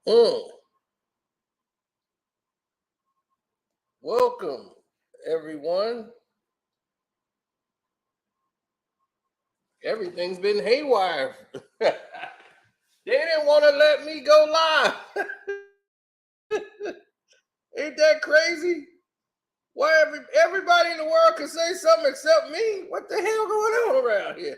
Mm. Welcome, everyone. Everything's been haywire. They didn't want to let me go live. Ain't that crazy? Why everybody in the world can say something except me? What the hell going on around here?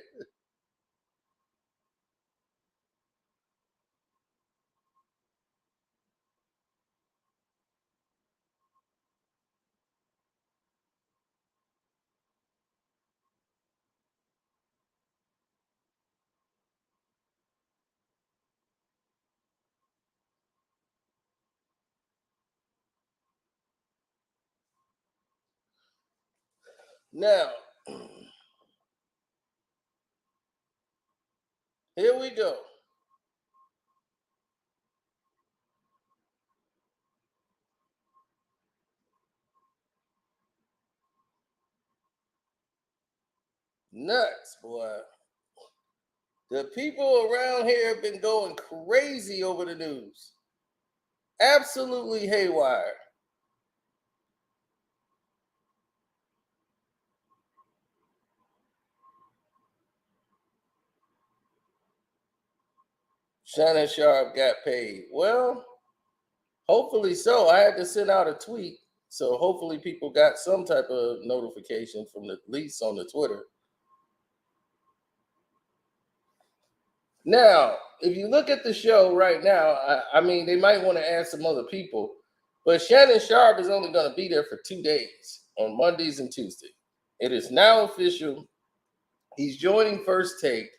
Now, here we go. Nuts, boy. The people around here have been going crazy over the news. Absolutely haywire. Shannon Sharpe got paid. Well, hopefully so. I had to send out a tweet, so hopefully people got some type of notification from the at least on the Twitter. Now, if you look at the show right now, I mean, they might want to add some other people, but Shannon Sharpe is only going to be there for 2 days on Mondays and Tuesdays. It is now official. He's joining First Take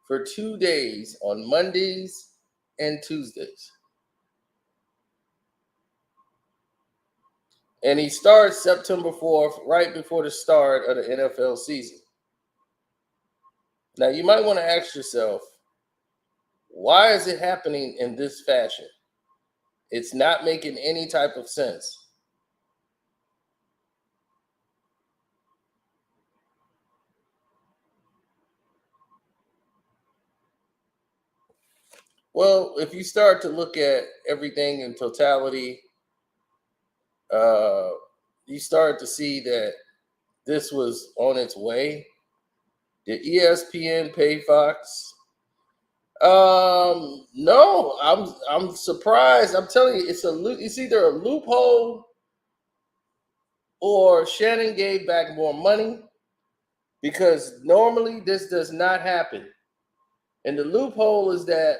for 2 days on Mondays and Tuesdays. And he starts September 4th, right before the start of the NFL season. Now, you might want to ask yourself, why is it happening in this fashion? It's not making any type of sense. Well, if you start to look at everything in totality, uh, you start to see that this was on its way. Did ESPN pay Fox? No, I'm surprised. I'm telling you, it's either a loophole or Shannon gave back more money because normally this does not happen. And the loophole is that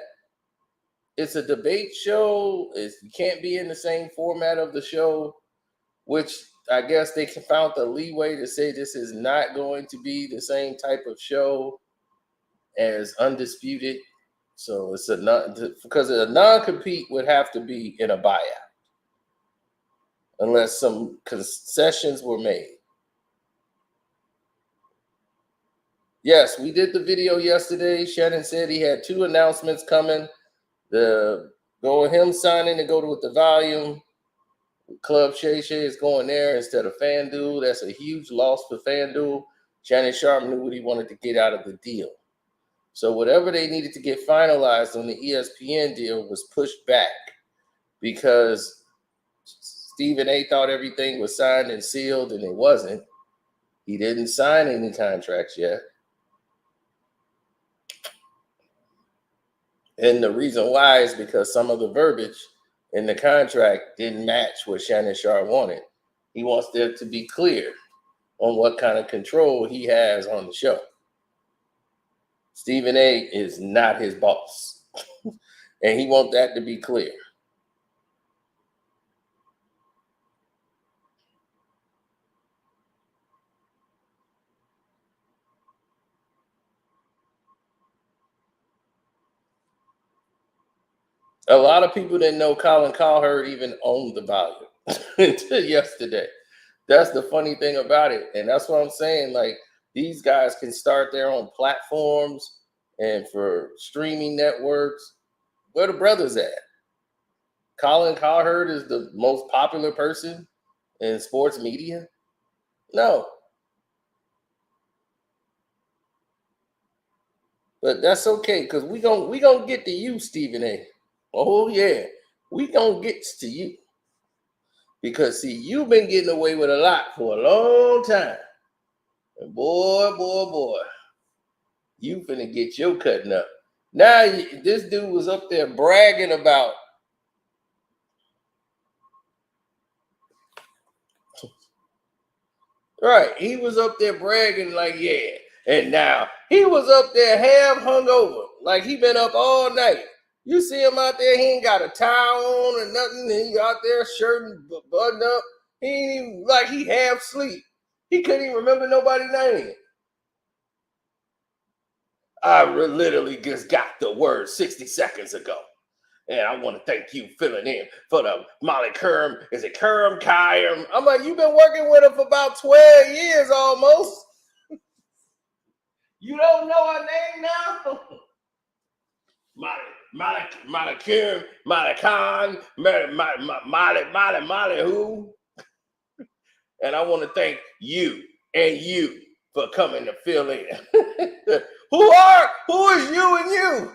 it's a debate show. You can't be in the same format of the show, which I guess they found the leeway to say this is not going to be the same type of show as Undisputed. So it's because a non-compete would have to be in a buyout unless some concessions were made. Yes, we did the video yesterday. Shannon said he had two announcements coming. The go with him signing to go with the volume. Club Shay Shay is going there instead of FanDuel. That's a huge loss for FanDuel. Shannon Sharpe knew what he wanted to get out of the deal. So whatever they needed to get finalized on the ESPN deal was pushed back because Stephen A thought everything was signed and sealed, and it wasn't. He didn't sign any contracts yet. And the reason why is because some of the verbiage in the contract didn't match what Shannon Sharpe wanted. He wants there to be clear on what kind of control he has on the show. Stephen A is not his boss. And he wants that to be clear. A lot of people didn't know Colin Cowherd even owned the volume until yesterday. That's the funny thing about it. And that's what I'm saying. Like, these guys can start their own platforms and for streaming networks. Where the brothers at? Colin Cowherd is the most popular person in sports media? No. But that's okay, because we gonna get to you, Stephen A. Oh yeah, we gonna get to you because see, you've been getting away with a lot for a long time, and boy, you finna get your cutting up. Now this dude was up there bragging about. Right, he was up there bragging like, yeah, and now he was up there half hungover, like he been up all night. You see him out there, he ain't got a tie on or nothing. He out there shirt and buttoned up. He ain't even like he half sleep. He couldn't even remember nobody's name. I literally just got the word 60 seconds ago. And I want to thank you filling in for the Molly Kerm. Is it Kerm, Kyrm? I'm like, you've been working with her for about 12 years almost. You don't know her name now? Molly Kerm, Molly Khan, Molly who? And I want to thank you and you for coming to fill in. Who is you and you?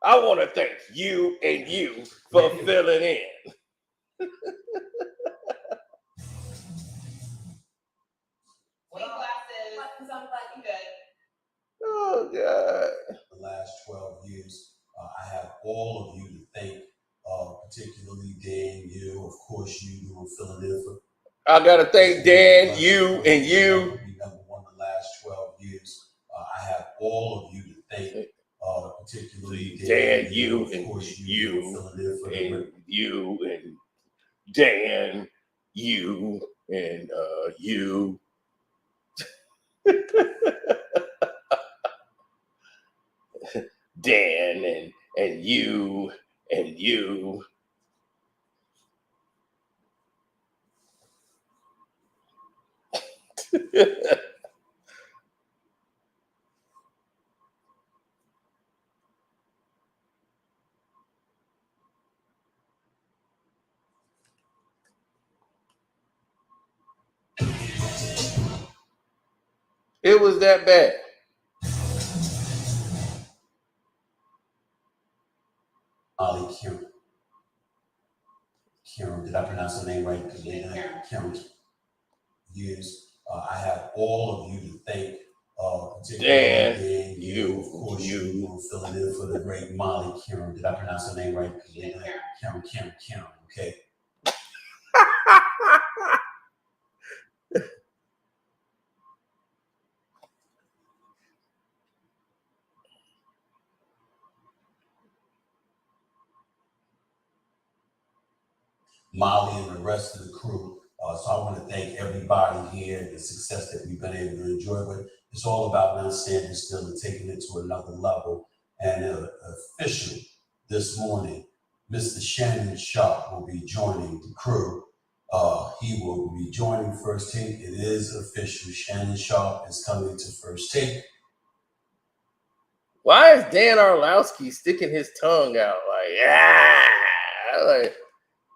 I want to thank you and you for filling in. Oh, God. The last 12 years, I have all of you to thank, particularly Dan, you, of course, you were filling in for. I got to thank Dan, you, and you. Be number one the last 12 years. I have all of you to thank, particularly Dan, you, and you, and you, and Dan, you, and you. Dan and you and you. It was that bad. Ali Karen, did I pronounce her name right? Karen. Years. I have all of you to thank. Dan, you, of course, you were filling in for the great Molly Karen. Did I pronounce her name right? Karen. Okay. Molly and the rest of the crew. So I want to thank everybody here, the success that we've been able to enjoy. But it's all about not standing still and taking it to another level. And official this morning, Mr. Shannon Sharpe will be joining the crew. He will be joining First Take. It is official. Shannon Sharpe is coming to First Take. Why is Dan Orlowski sticking his tongue out like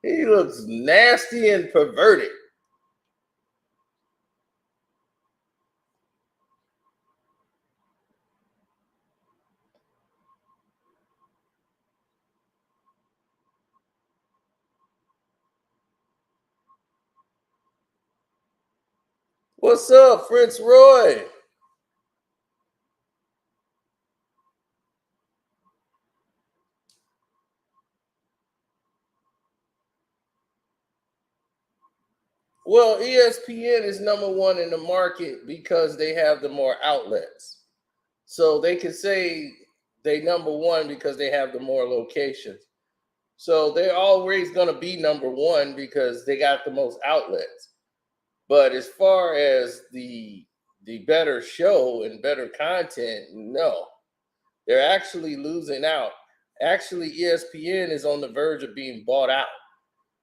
he looks nasty and perverted? What's up, Fritz Roy? Well, ESPN is number one in the market because they have the more outlets. So they can say they number one because they have the more locations. So they're always going to be number one because they got the most outlets. But as far as the better show and better content, no. They're actually losing out. Actually, ESPN is on the verge of being bought out.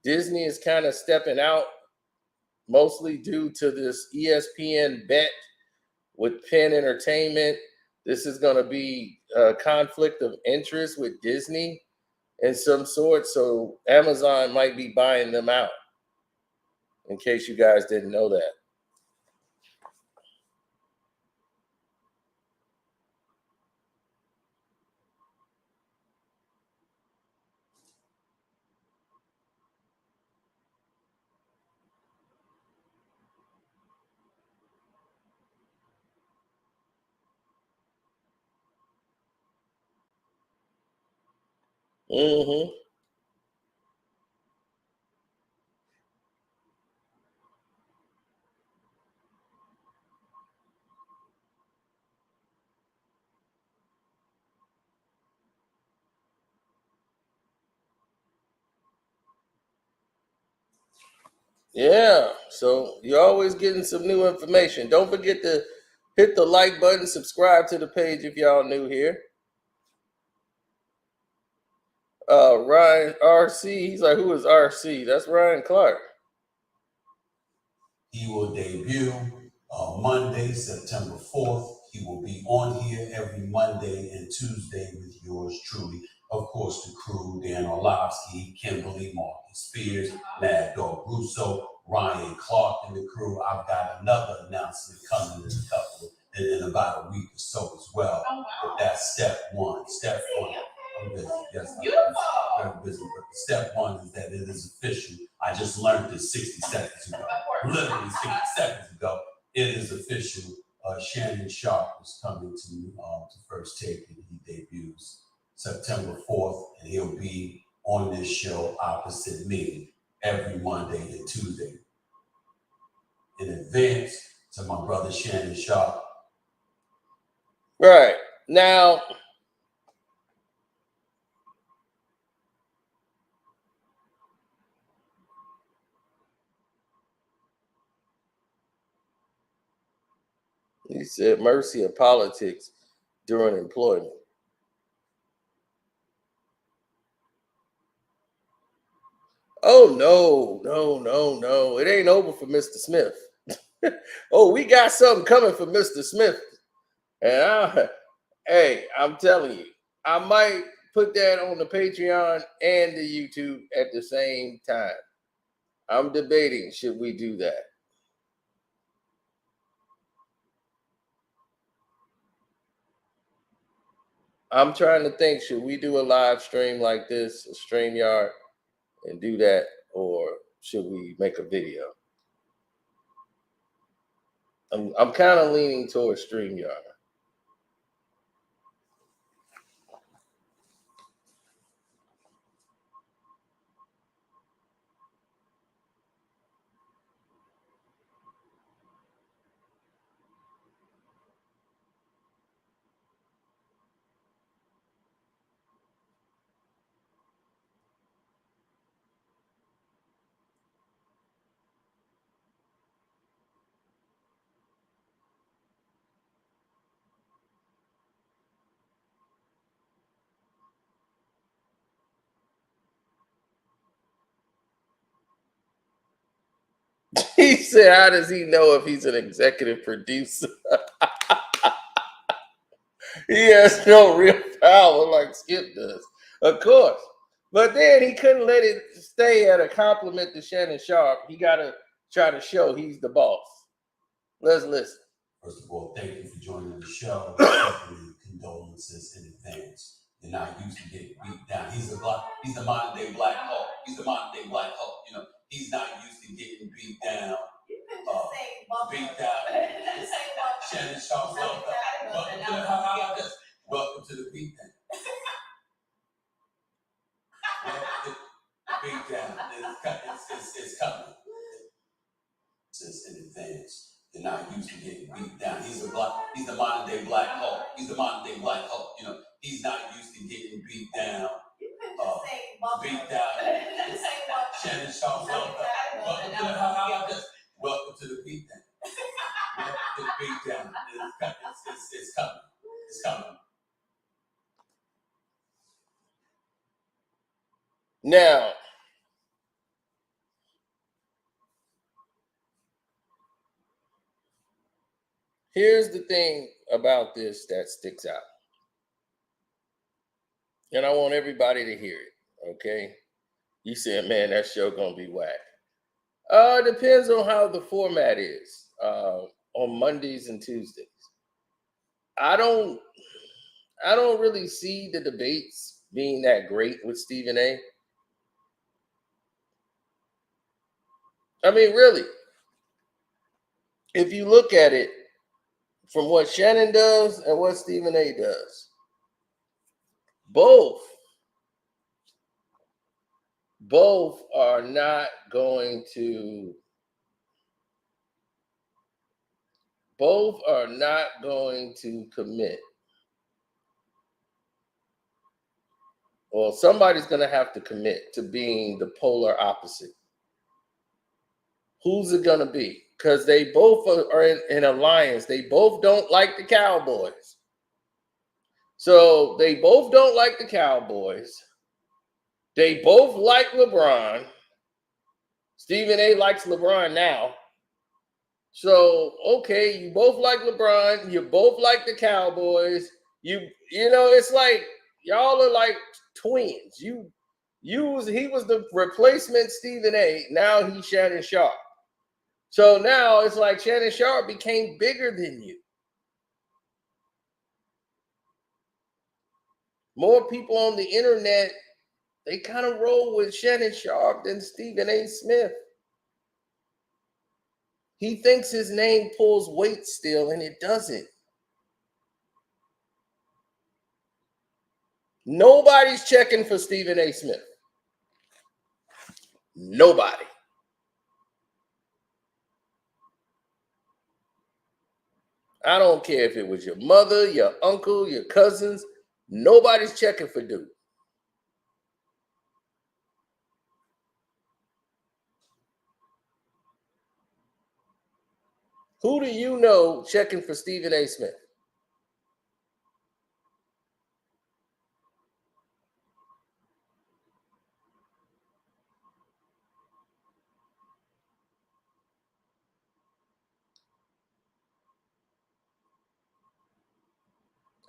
Disney is kind of stepping out, mostly due to this ESPN bet with Penn Entertainment. This is going to be a conflict of interest with Disney in some sort. So Amazon might be buying them out, in case you guys didn't know that. Mm-hmm. Yeah. So you're always getting some new information. Don't forget to hit the like button, subscribe to the page if y'all new here. Ryan RC, he's like, who is RC? That's Ryan Clark. He will debut Monday, September 4th. He will be on here every Monday and Tuesday with yours truly. Of course, the crew, Dan Orlovsky, Kimberly, Marcus Spears, Mad Dog Russo, Ryan Clark, and the crew. I've got another announcement coming in about a week or so as well. Oh, wow. But that's step one. Step one. I'm busy. Yes, I'm very busy. But step one is that it is official. I just learned this 60 seconds ago. Literally 60 seconds ago. It is official. Shannon Sharpe is coming to First Take, and he debuts September 4th, and he'll be on this show opposite me every Monday and Tuesday. In advance to my brother Shannon Sharpe. Right. Now, he said mercy of politics during employment. Oh no. It ain't over for Mr. Smith. Oh, we got something coming for Mr. Smith. And hey, I'm telling you, I might put that on the Patreon and the YouTube at the same time. I'm debating, should we do that? I'm trying to think, should we do a live stream like this, a StreamYard, and do that, or should we make a video? I'm kind of leaning towards StreamYard. He said, how does he know if he's an executive producer? He has no real power like Skip does. Of course. But then he couldn't let it stay at a compliment to Shannon Sharpe. He got to try to show he's the boss. Let's listen. First of all, thank you for joining the show. Condolences in advance. You're not used to getting beat down. He's the modern day Black Hulk. He's the modern day Black Hulk. You know, he's not used to getting beat down. Shannon Sharpe, welcome to the beat down. The beat down is coming. In advance. You're not used to getting beat down. He's the modern day Black Hulk. He's the modern day Black Hulk. You know, he's not used to getting beat down. Shannon Sharpe, welcome to the beat down. The beat down is coming. It's coming. Now, here's the thing about this that sticks out. And I want everybody to hear it, okay? You said, man, that show gonna be whack. Depends on how the format is. On Mondays and Tuesdays. I don't really see the debates being that great with Stephen A. I mean, really, if you look at it from what Shannon does and what Stephen A. does, both both are not going to commit. Well, somebody's going to have to commit to being the polar opposite. Who's it going to be? Because they both are in alliance. They both don't like the Cowboys. So they both don't like the Cowboys. They both like LeBron. Stephen A likes LeBron now. So, okay, you both like LeBron. You both like the Cowboys. You know, it's like y'all are like twins. He was the replacement Stephen A. Now he's Shannon Sharpe. So now it's like Shannon Sharpe became bigger than you. More people on the internet, they kind of roll with Shannon Sharpe than Stephen A. Smith. He thinks his name pulls weight still, and it doesn't. Nobody's checking for Stephen A. Smith. Nobody. I don't care if it was your mother, your uncle, your cousins. Nobody's checking for dude. Who do you know checking for Stephen A. Smith?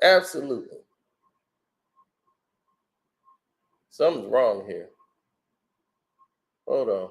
Absolutely. Something's wrong here. Hold on.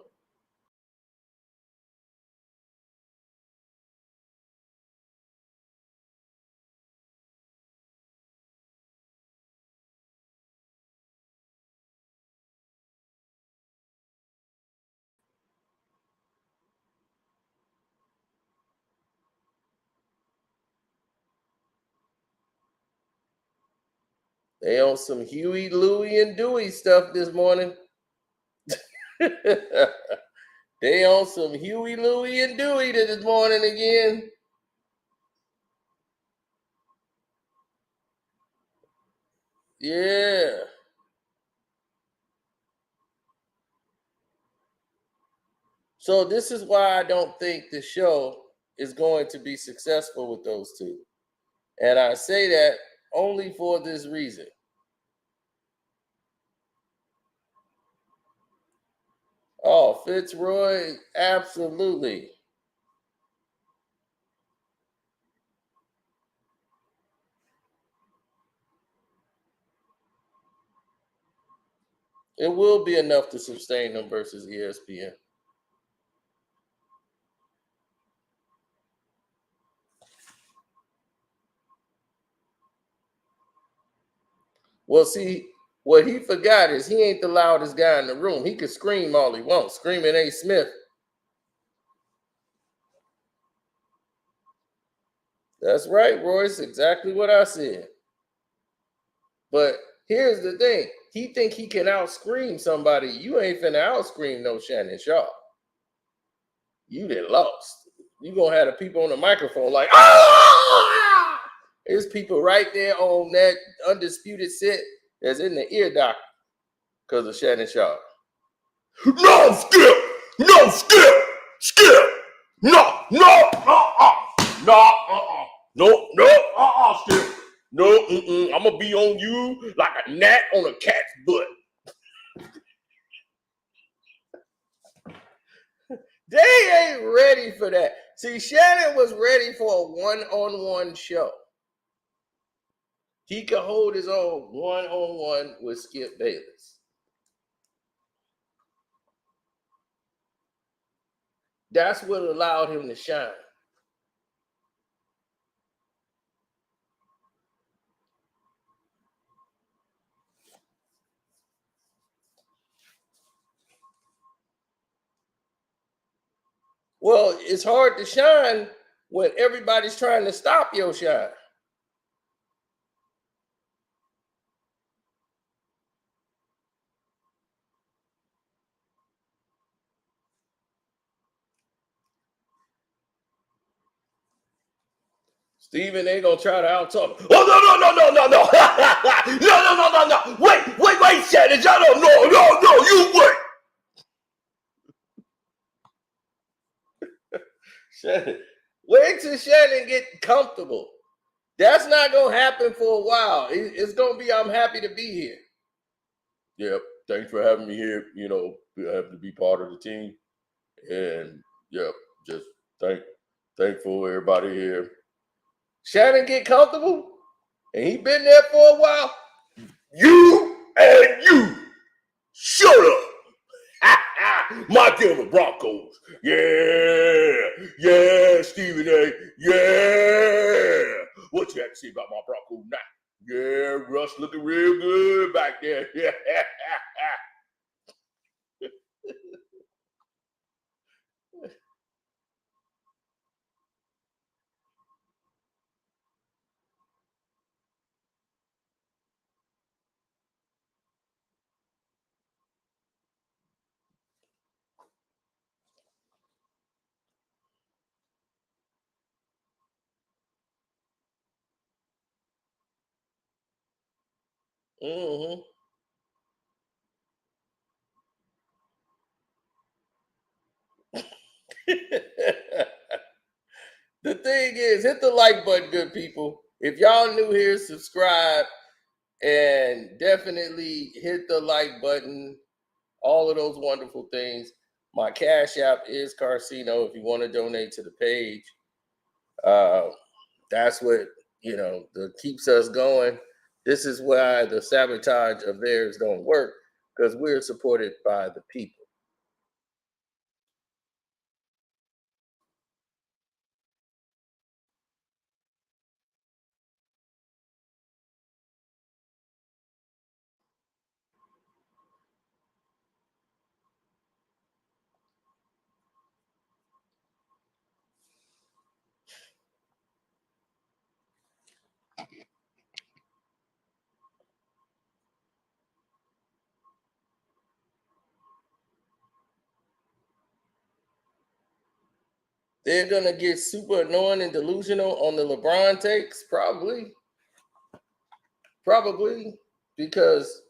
They on some Huey, Louie, and Dewey stuff this morning. They on some Huey, Louie, and Dewey this morning again. Yeah. So this is why I don't think the show is going to be successful with those two. And I say that only for this reason. Oh, Fitzroy, absolutely. It will be enough to sustain them versus ESPN. Well, see, what he forgot is he ain't the loudest guy in the room. He could scream all he wants. Screaming A. Smith. That's right, Royce. Exactly what I said. But here's the thing. He think he can out-scream somebody. You ain't finna out-scream no Shannon Sharpe. You done lost. You gonna have the people on the microphone like, ah! There's people right there on that undisputed set that's in the ear doctor because of Shannon Sharpe. No, Skip! No, Skip! Skip! No, no, no, Skip. No, I'm gonna be on you like a gnat on a cat's butt. They ain't ready for that. See, Shannon was ready for a one-on-one show. He could hold his own one-on-one with Skip Bayless. That's what allowed him to shine. Well, it's hard to shine when everybody's trying to stop your shine. Stephen A. gonna try to out-talk. Oh, no. Wait, Shannon. No, you wait. Shannon, wait till Shannon get comfortable. That's not gonna happen for a while. It's gonna be, I'm happy to be here. Yep, thanks for having me here. You know, I have to be part of the team. And yep, just thankful everybody here. Shannon get comfortable, and he been there for a while. You shut up. My Denver Broncos. Yeah, Stephen A. Yeah. What you have to say about my Broncos now? Yeah, Russ looking real good back there. Yeah. Mm-hmm. The thing is, hit the like button, good people. If y'all new here, subscribe and definitely hit the like button. All of those wonderful things. My Cash App is Carcino if you want to donate to the page. That's what, that keeps us going. This is why the sabotage of theirs don't work, because we're supported by the people. They're gonna get super annoying and delusional on the LeBron takes, probably, because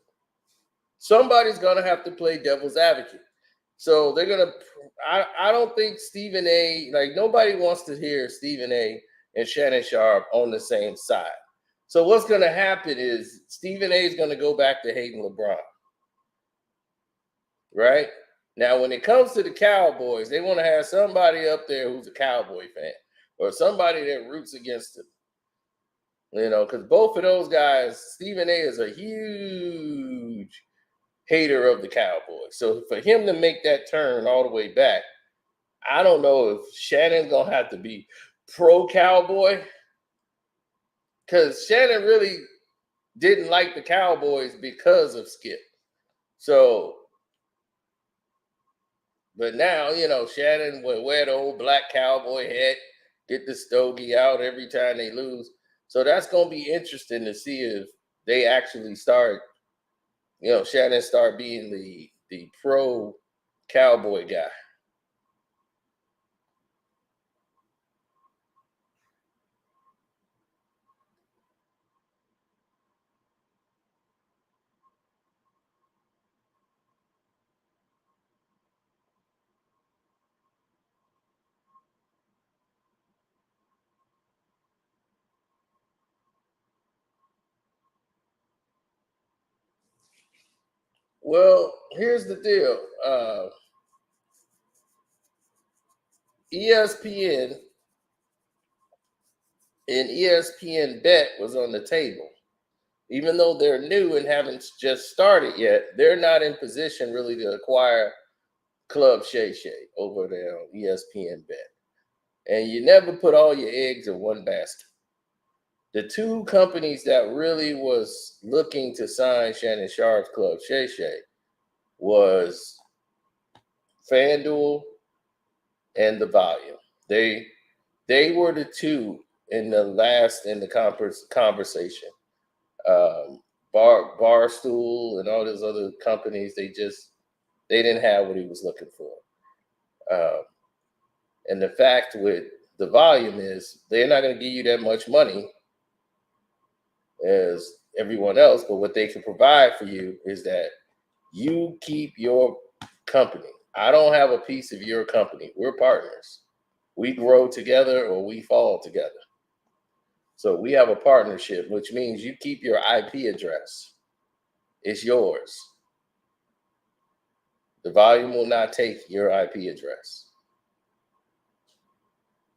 somebody's gonna have to play devil's advocate. So they're gonna. I don't think Stephen A. Like, nobody wants to hear Stephen A. and Shannon Sharpe on the same side. So what's gonna happen is Stephen A. is gonna go back to hating LeBron, right? Now, when it comes to the Cowboys, they want to have somebody up there who's a Cowboy fan or somebody that roots against them. Because both of those guys, Stephen A. is a huge hater of the Cowboys. So for him to make that turn all the way back, I don't know if Shannon's gonna have to be pro Cowboy, because Shannon really didn't like the Cowboys because of Skip. So, but now, Shannon would wear the old black cowboy hat, get the stogie out every time they lose. So that's gonna be interesting to see if they actually start, Shannon start being the pro Cowboy guy. Well, here's the deal. ESPN and ESPN Bet was on the table. Even though they're new and haven't just started yet, they're not in position really to acquire Club Shay Shay over there on ESPN Bet. And you never put all your eggs in one basket. The two companies that really was looking to sign Shannon Sharpe's Club Shay Shay was FanDuel and the Volume. They were the two in the conversation. Barstool and all those other companies, they didn't have what he was looking for. And the fact with the volume is, they're not going to give you that much money as everyone else, but what they can provide for you is that you keep your company. I don't have a piece of your company. We're partners. We grow together or we fall together. So we have a partnership, which means you keep your IP address. It's yours. The volume will not take your IP address.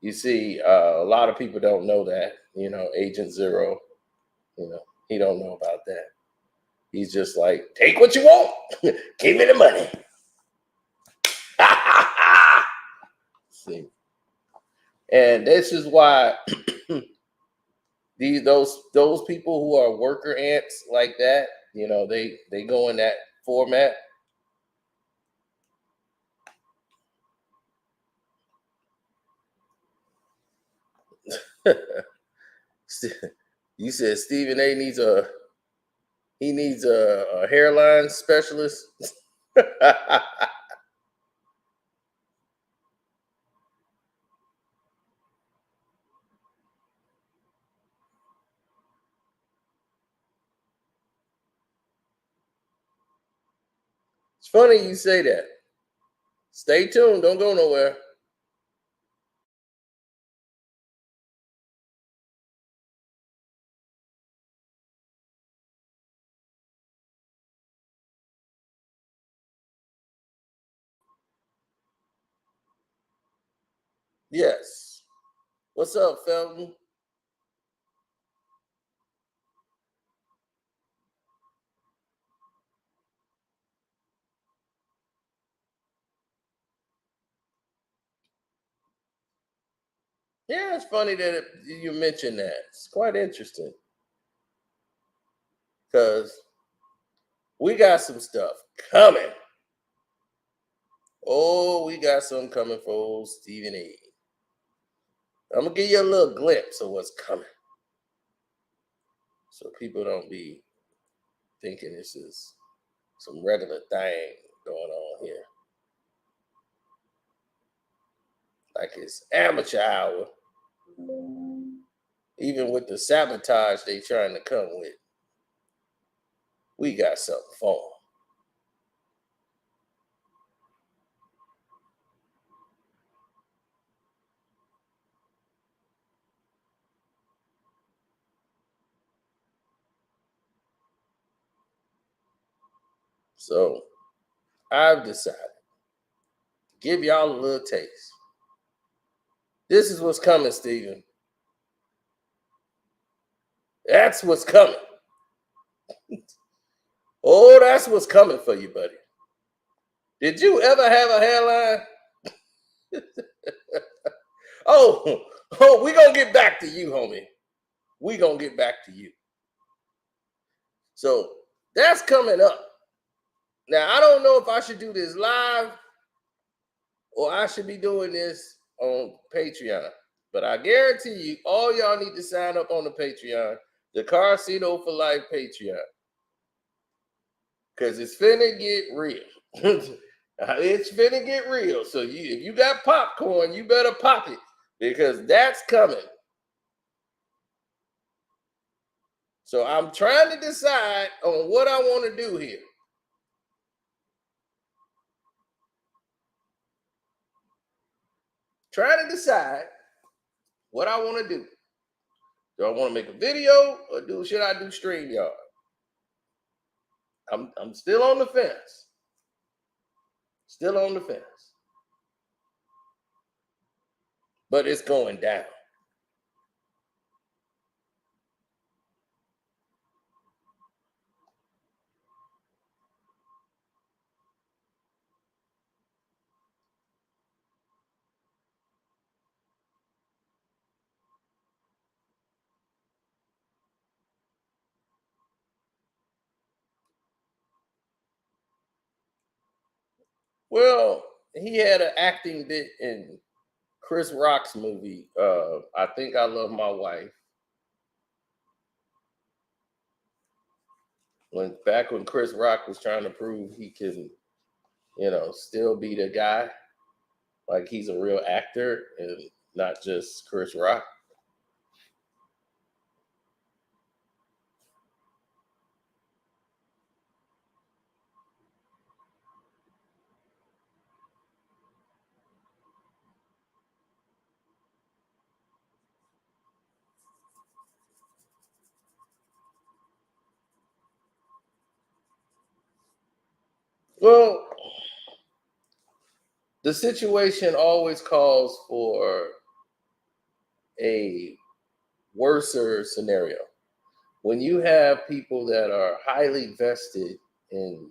You see, a lot of people don't know that. Agent Zero, he don't know about that. He's just like, take what you want. Give me the money. See, and this is why those people who are worker ants like that, they go in that format. You said Stephen A needs a hairline specialist. It's funny you say that. Stay tuned. Don't go nowhere. Yes. What's up, Felton? Yeah, it's funny that you mentioned that. It's quite interesting because we got some stuff coming. Oh, we got something coming for old Stephen A. I'm gonna give you a little glimpse of what's coming, so people don't be thinking this is some regular thing going on here, like it's amateur hour. Even with the sabotage they trying to come with, we got something for them. So I've decided to give y'all a little taste. This is what's coming, Stephen. That's what's coming. Oh, that's what's coming for you, buddy. Did you ever have a hairline? Oh, we gonna get back to you, homie. We gonna get back to you. So that's coming up. Now I don't know if I should do this live or I should be doing this on Patreon. But I guarantee you, all y'all need to sign up on the Patreon, the Carcino for Life Patreon, because it's finna get real. It's finna get real. So if you got popcorn, you better pop it because that's coming. So I'm trying to decide on what I want to do here. Trying to decide what I want to do. Do I want to make a video or should I do StreamYard? I'm still on the fence. Still on the fence. But it's going down. Well, he had an acting bit in Chris Rock's movie. I Think I Love My Wife. Back when Chris Rock was trying to prove he can, still be the guy, like he's a real actor, and not just Chris Rock. Well, the situation always calls for a worser scenario. When you have people that are highly vested in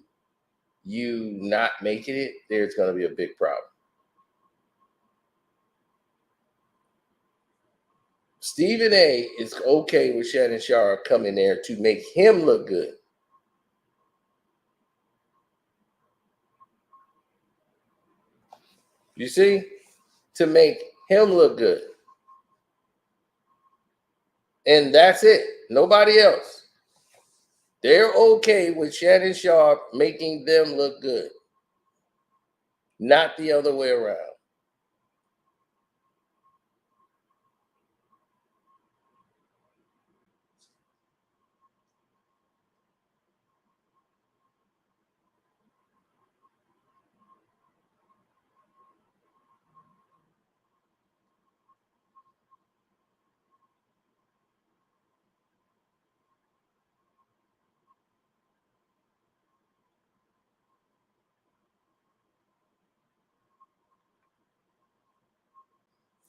you not making it, there's going to be a big problem. Stephen A is okay with Shannon Sharpe coming there to make him look good. You see? To make him look good. And that's it. Nobody else. They're okay with Shannon Sharpe making them look good. Not the other way around.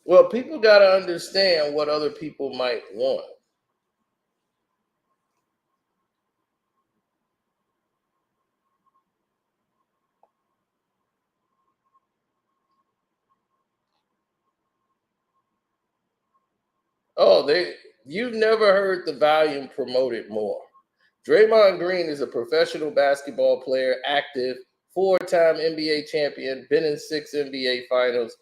Well, people got to understand what other people might want. Oh, you've never heard the volume promoted more. Draymond Green is a professional basketball player, active, four-time NBA champion, been in 6 NBA finals,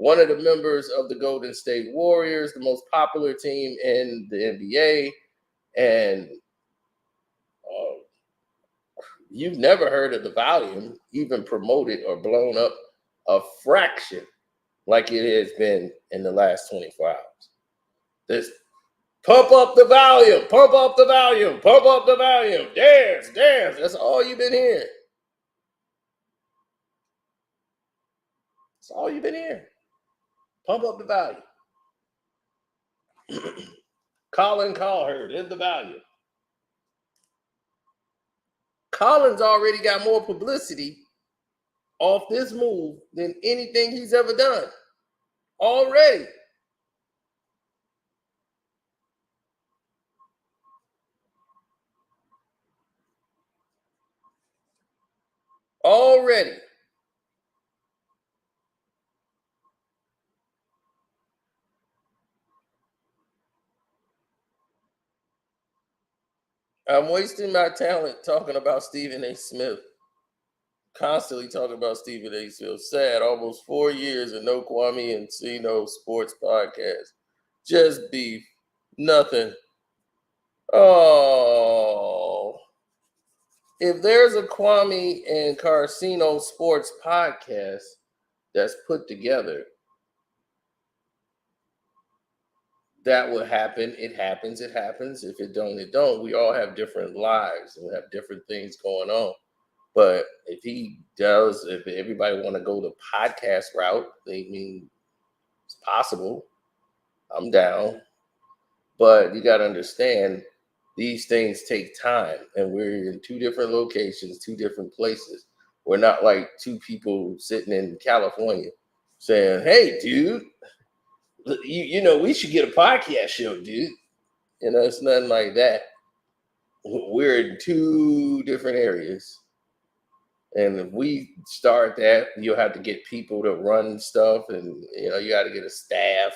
one of the members of the Golden State Warriors, the most popular team in the NBA, and you've never heard of the volume even promoted or blown up a fraction like it has been in the last 24 hours. This pump up the volume, pump up the volume, pump up the volume, dance, dance. That's all you've been hearing. That's all you've been hearing. Pump up the volume. Colin Cowherd is the volume. Colin's already got more publicity off this move than anything he's ever done. Already. Already. I'm wasting my talent talking about Stephen A. Smith. Constantly talking about Stephen A. Smith. Sad, almost 4 years and no Kwame and Sino sports podcast. Just beef. Nothing. Oh. If there's a Kwame and Carcino sports podcast that's put together, that will happen. It happens. It happens. If it don't, it don't. We all have different lives and we have different things going on. But if he does, if everybody want to go the podcast route, it's possible. I'm down. But you got to understand, these things take time, and we're in 2 different locations, 2 different places. We're not like 2 people sitting in California saying, "Hey, dude, we should get a podcast show, dude." It's nothing like that. We're in 2 different areas. And if we start that, you'll have to get people to run stuff, and you got to get a staff.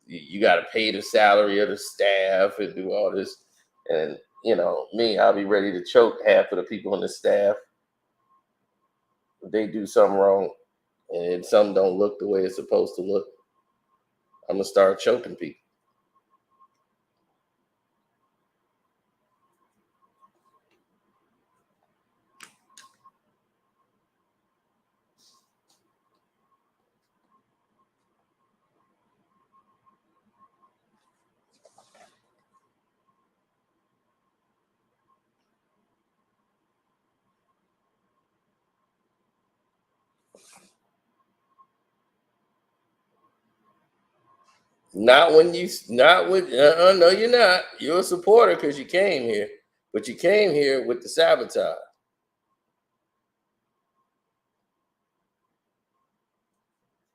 You got to pay the salary of the staff and do all this. And me, I'll be ready to choke half of the people on the staff if they do something wrong and something don't look the way it's supposed to look. I'm gonna start choking people. Not when you, not with, no, you're not. You're a supporter because you came here, but you came here with the sabotage.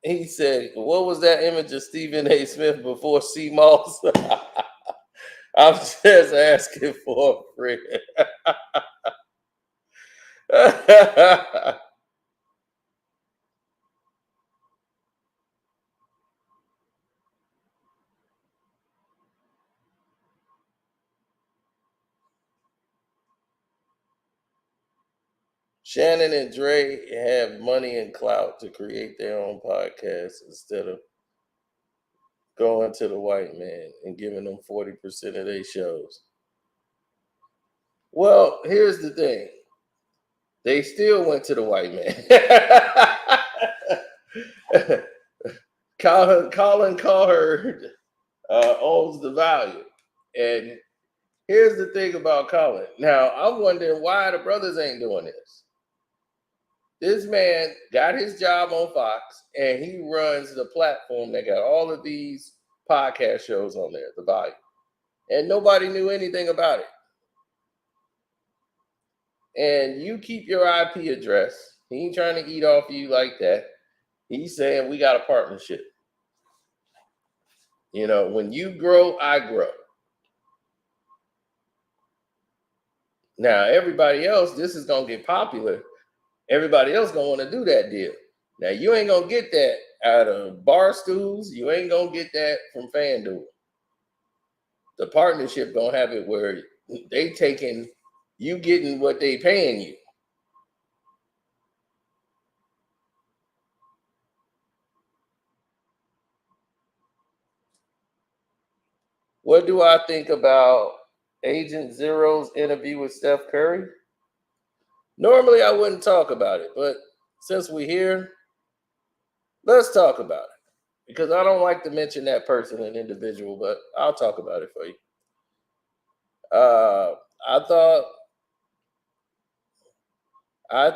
He said, "What was that image of Stephen A. Smith before C. Moss?" I'm just asking for a friend. Shannon and Dre have money and clout to create their own podcast instead of going to the white man and giving them 40% of their shows. Well, here's the thing. They still went to the white man. Colin Cowherd owns the value. And here's the thing about Colin. Now, I'm wondering why the brothers ain't doing this. This man got his job on Fox and he runs the platform that got all of these podcast shows on there, the volume. And nobody knew anything about it. And you keep your IP address. He ain't trying to eat off you like that. He's saying we got a partnership. You know, when you grow, I grow. Now, everybody else, this is going to get popular. Everybody else going to want to do that deal. Now, you ain't going to get that out of bar stools. You ain't going to get that from FanDuel. The partnership going to have it where they taking, you getting what they paying you. What do I think about Agent Zero's interview with Steph Curry? Normally, I wouldn't talk about it, but since we're here, let's talk about it. Because I don't like to mention that person and individual, but I'll talk about it for you. I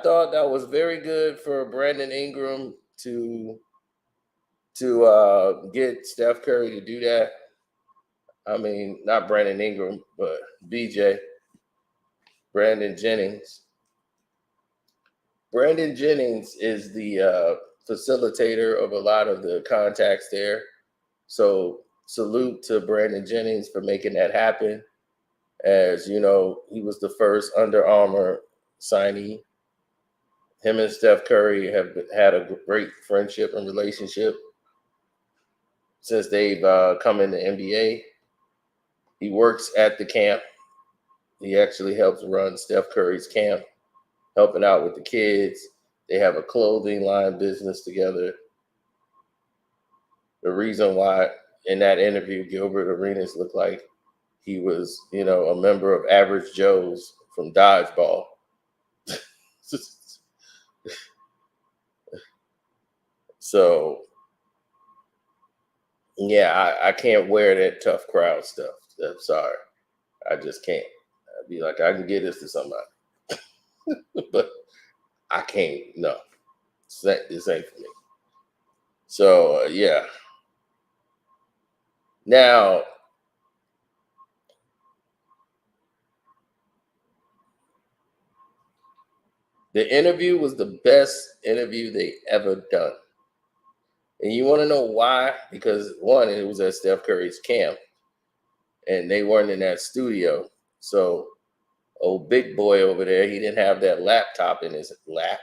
thought that was very good for Brandon Ingram to get Steph Curry to do that. I mean, not Brandon Ingram, but BJ, Brandon Jennings. Brandon Jennings is the facilitator of a lot of the contacts there. So salute to Brandon Jennings for making that happen. As you know, he was the first Under Armour signee. Him and Steph Curry have had a great friendship and relationship since they've come in the NBA. He works at the camp. He actually helps run Steph Curry's camp, helping out with the kids. They have a clothing line business together. The reason why in that interview, Gilbert Arenas looked like he was, you know, a member of Average Joe's from Dodgeball. So, yeah, I can't wear that tough crowd stuff. I'm sorry. I just can't. I'd be like, I can get this to somebody. But I can't. No, this ain't for me. So, yeah. Now, the interview was the best interview they ever done. And you want to know why? Because one, it was at Steph Curry's camp and they weren't in that studio. So, old big boy over there, he didn't have that laptop in his lap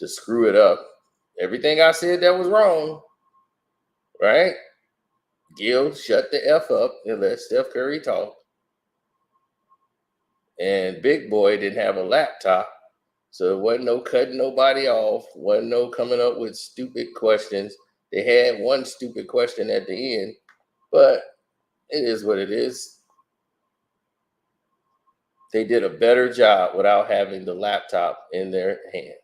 to screw it up. Everything I said that was wrong, right? Gil, shut the F up and let Steph Curry talk. And Big Boy didn't have a laptop. So it wasn't no cutting nobody off, wasn't no coming up with stupid questions. They had one stupid question at the end, but it is what it is. They did a better job without having the laptop in their hand.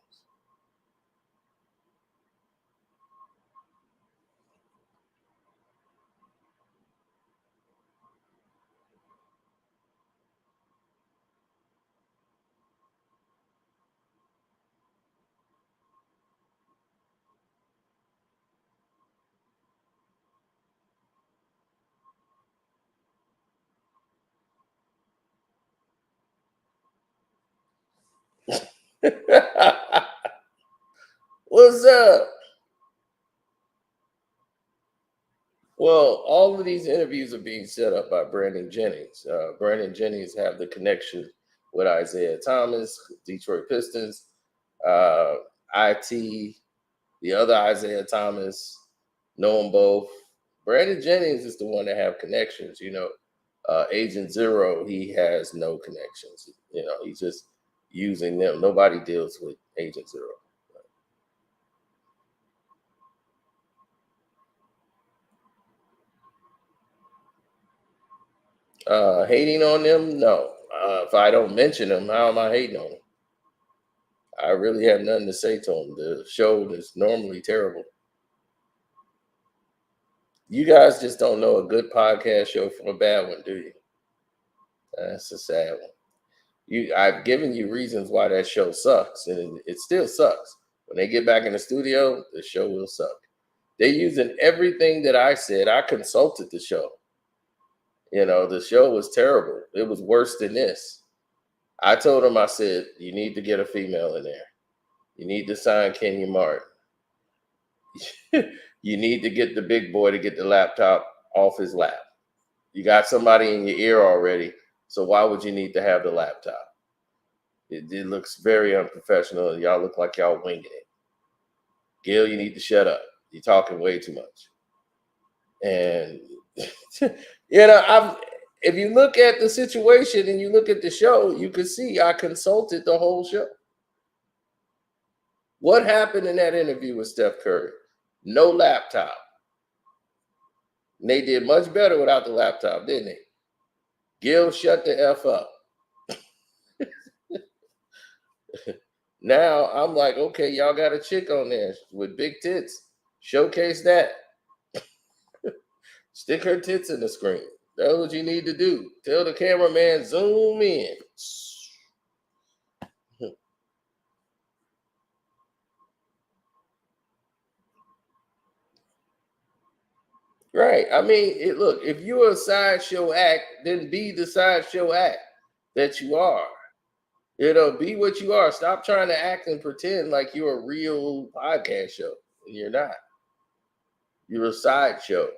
What's up? Well, all of these interviews are being set up by Brandon Jennings. Brandon Jennings have the connection with Isaiah Thomas, Detroit Pistons, uh, IT, the other Isaiah Thomas, know them both. Brandon Jennings is the one that have connections. Agent Zero, he has no connections. He's just using them. Nobody deals with Agent Zero. Hating on them? No. If I don't mention them, how am I hating on them? I really have nothing to say to them. The show is normally terrible. You guys just don't know a good podcast show from a bad one, do you? That's a sad one. I've given you reasons why that show sucks, and it still sucks. When they get back in the studio, the show will suck. They're using everything that I said. I consulted the show. The show was terrible. It was worse than this. I told him, I said, you need to get a female in there. You need to sign Kenya Martin. You need to get the big boy to get the laptop off his lap. You got somebody in your ear already, so why would you need to have the laptop? It looks very unprofessional. Y'all look like y'all winging it. Gil, you need to shut up. You're talking way too much. And if you look at the situation and you look at the show, you can see I consulted the whole show. What happened in that interview with Steph Curry? No laptop. And they did much better without the laptop, didn't they? Gil, shut the F up. Now I'm like, okay, y'all got a chick on there with big tits. Showcase that. Stick her tits in the screen. That's what you need to do. Tell the cameraman, zoom in. Right. I mean, look, if you're a sideshow act, then be the sideshow act that you are. Be what you are. Stop trying to act and pretend like you're a real podcast show. You're not. You're a sideshow.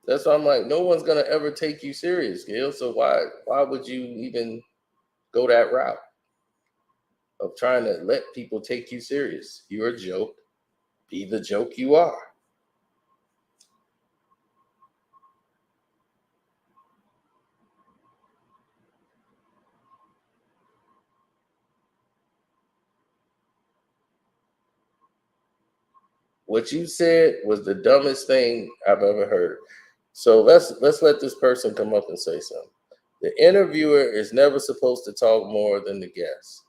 That's why I'm like, no one's gonna ever take you serious, Gail. So why would you even go that route of trying to let people take you serious? You're a joke. Be the joke you are. What you said was the dumbest thing I've ever heard. So let's let this person come up and say something. The interviewer is never supposed to talk more than the guest.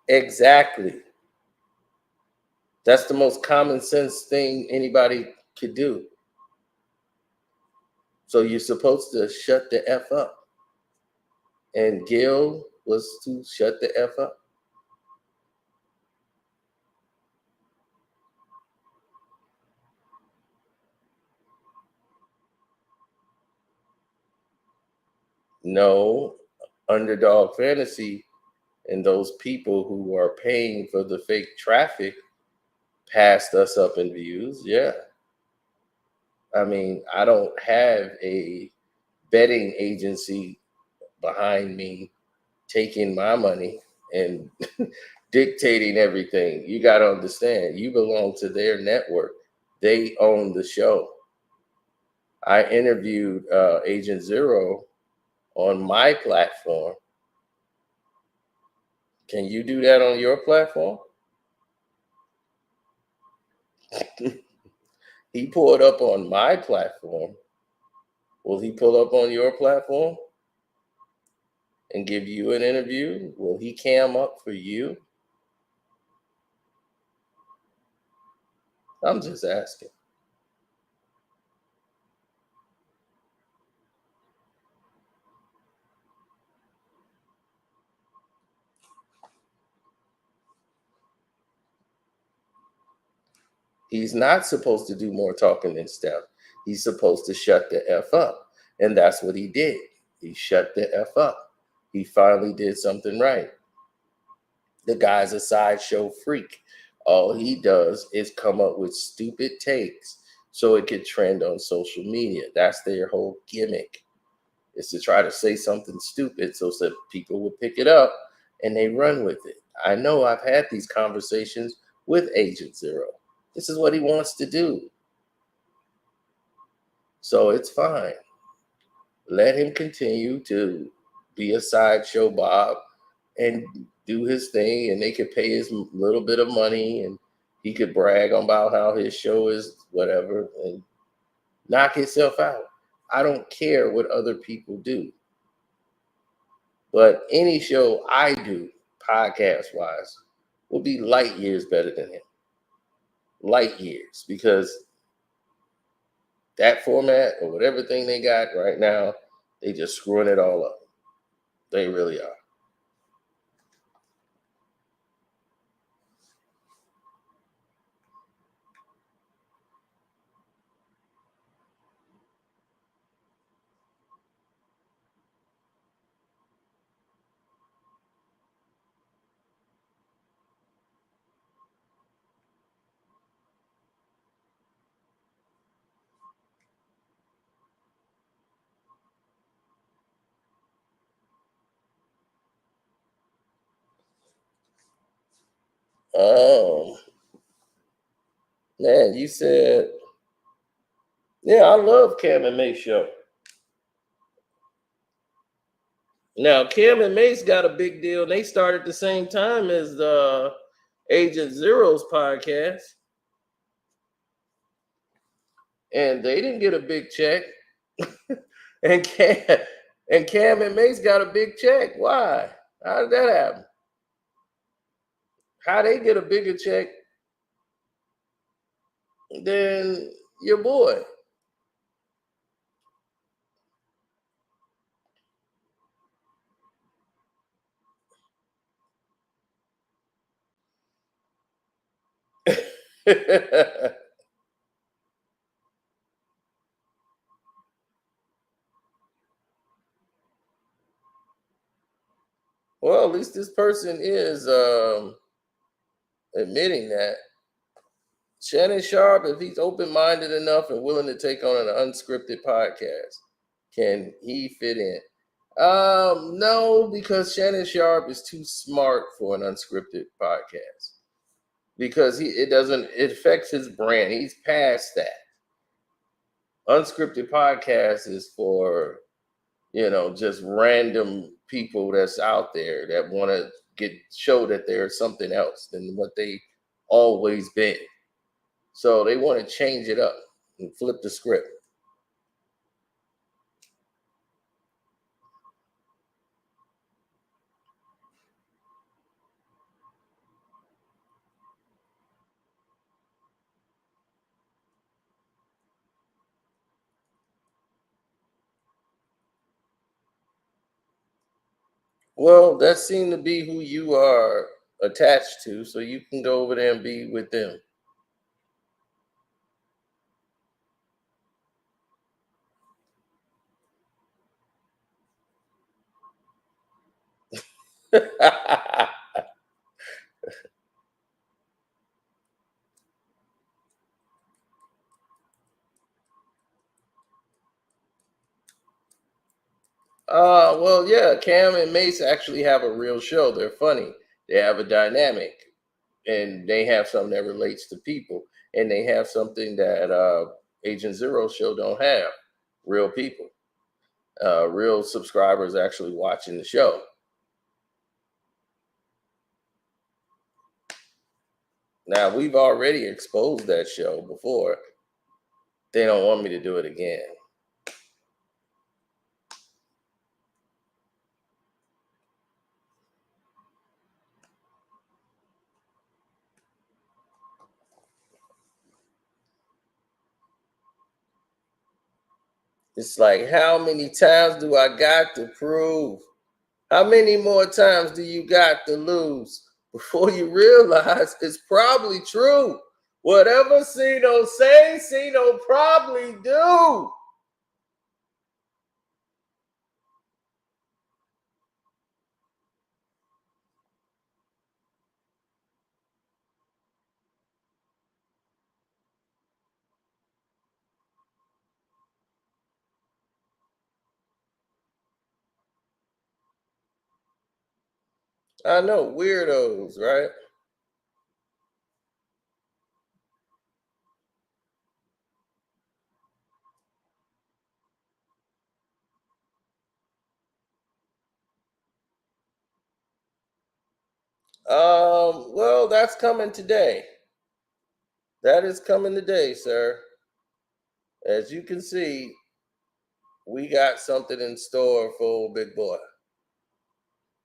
Exactly. That's the most common sense thing anybody could do. So you're supposed to shut the F up. And Gil was to shut the F up. No, underdog fantasy and those people who are paying for the fake traffic passed us up in views. Yeah. I mean, I don't have a betting agency behind me taking my money and dictating everything. You got to understand, you belong to their network. They own the show. I interviewed Agent Zero on my platform. Can you do that on your platform? He pulled up on my platform. Will he pull up on your platform and give you an interview? Will he cam up for you? I'm just asking. He's not supposed to do more talking than Steph. He's supposed to shut the F up. And that's what he did. He shut the F up. He finally did something right. The guy's a sideshow freak. All he does is come up with stupid takes so it could trend on social media. That's their whole gimmick, is to try to say something stupid so that people will pick it up and they run with it. I know I've had these conversations with Agent Zero. This is what he wants to do. So it's fine. Let him continue to be a sideshow Bob and do his thing, and they could pay his little bit of money, and he could brag about how his show is whatever and knock himself out. I don't care what other people do. But any show I do, podcast wise, will be light years better than him. Light years, because that format or whatever thing they got right now, they just screwing it all up. They really are. Oh, man, you said, yeah, I love Cam and Mace show. Now, Cam and Mace got a big deal. They started the same time as the Agent Zero's podcast, and they didn't get a big check. and Cam and Mace got a big check. Why? How did that happen? How they get a bigger check than your boy? Well, at least this person is admitting that. Shannon Sharpe, if he's open-minded enough and willing to take on an unscripted podcast, can he fit in? No, because Shannon Sharpe is too smart for an unscripted podcast. Because it affects his brand. He's past that. Unscripted podcast is for, just random people that's out there that want to show that they're something else than what they always been. So they want to change it up and flip the script. Well, that seemed to be who you are attached to, so you can go over there and be with them. Well, yeah, Cam and Mace actually have a real show. They're funny. They have a dynamic, and they have something that relates to people, and they have something that Agent Zero show don't have. Real people, real subscribers actually watching the show. Now, we've already exposed that show before. They don't want me to do it again. It's like, how many times do I got to prove? How many more times do you got to lose before you realize it's probably true? Whatever Cino say, Cino probably do. I know, weirdos, right? Well, that's coming today. That is coming today, sir. As you can see, we got something in store for old big boy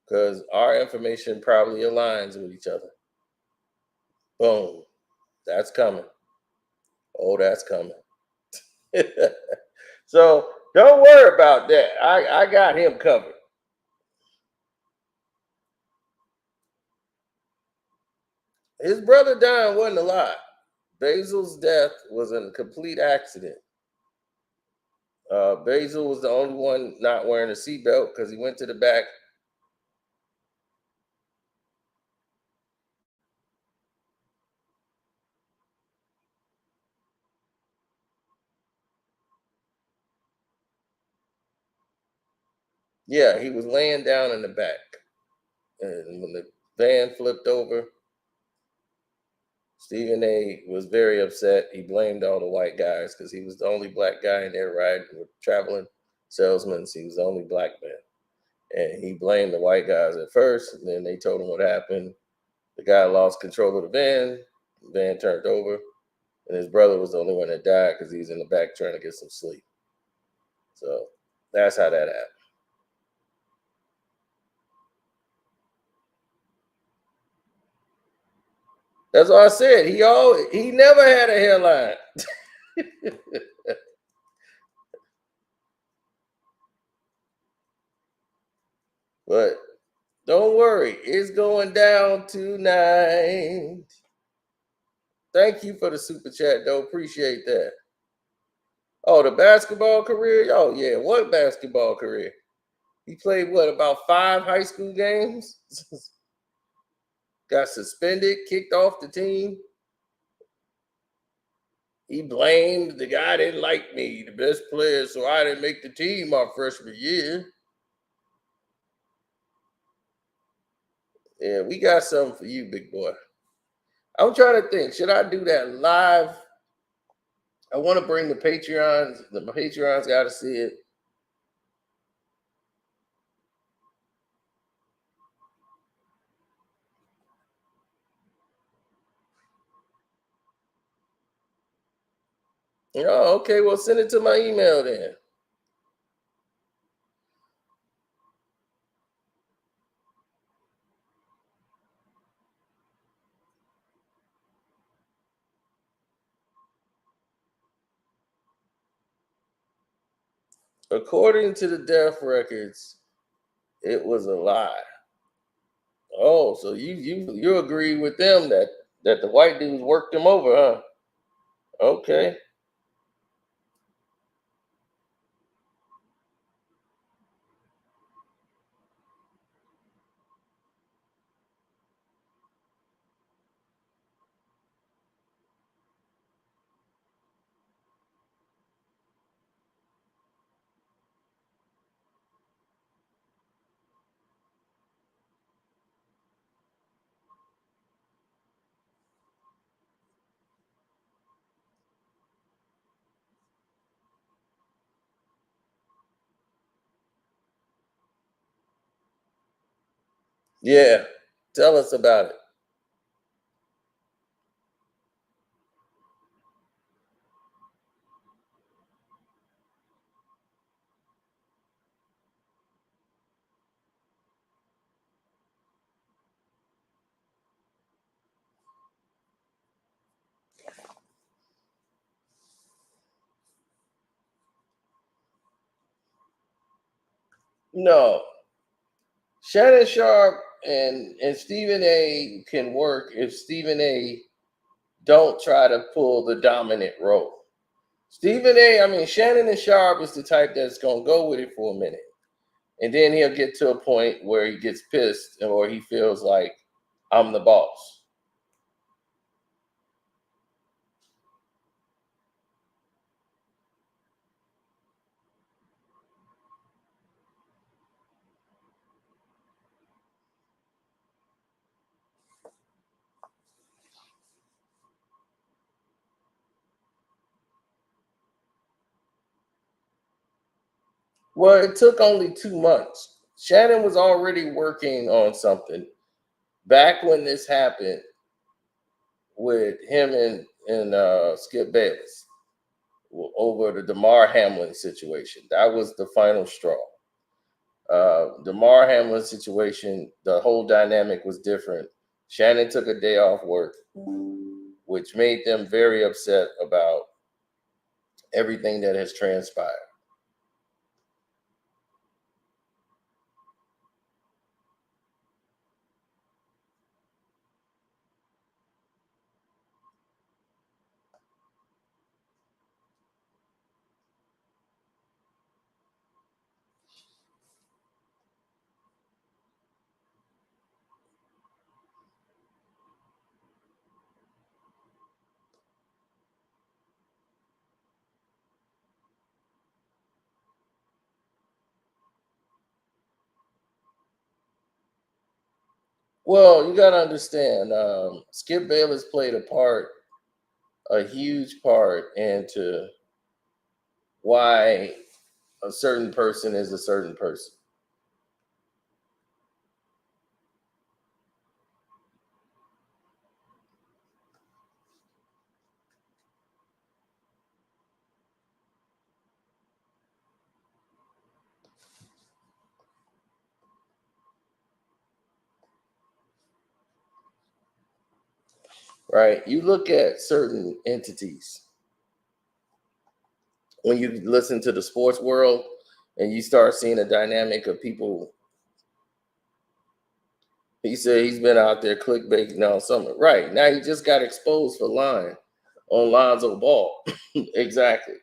because our information probably aligns with each other. Boom. That's coming. Oh, that's coming. So don't worry about that. I got him covered. His brother dying wasn't a lot. Basil's death was a complete accident. Basil was the only one not wearing a seatbelt because he went to the back. Yeah, he was laying down in the back. And when the van flipped over, Stephen A was very upset. He blamed all the white guys because he was the only black guy in there riding with traveling salesmen. He was the only black man. And he blamed the white guys at first. And then they told him what happened. The guy lost control of the van turned over, and his brother was the only one that died because he was in the back trying to get some sleep. So that's how that happened. That's what I said. He never had a hairline. But don't worry, it's going down tonight. Thank you for the super chat, though. Appreciate that. Oh, the basketball career? Oh, yeah. What basketball career? He played what, about 5 high school games? Got suspended, kicked off the team. He blamed the guy didn't like me, the best player, so I didn't make the team my freshman year. Yeah, we got something for you, big boy. I'm trying to think, should I do that live? I want to bring the Patreons. The Patreons got to see it. Oh, okay. Well, send it to my email then. According to the death records, it was a lie. Oh, so you agree with them that the white dudes worked him over, huh? Okay. Yeah. Tell us about it. No. Shannon Sharpe and Stephen A can work if Stephen A don't try to pull the dominant role. Shannon Sharpe is the type that's gonna go with it for a minute. And then he'll get to a point where he gets pissed or he feels like I'm the boss. Well, it took only 2 months. Shannon was already working on something back when this happened with him and Skip Bayless over the DeMar Hamlin situation. That was the final straw. DeMar Hamlin situation, the whole dynamic was different. Shannon took a day off work, which made them very upset about everything that has transpired. Well, you got to understand, Skip Bayless played a huge part into why a certain person is a certain person. Right? You look at certain entities when you listen to the sports world and you start seeing a dynamic of people. He said he's been out there clickbaiting all summer. Right. Now he just got exposed for lying on Lonzo Ball. Exactly.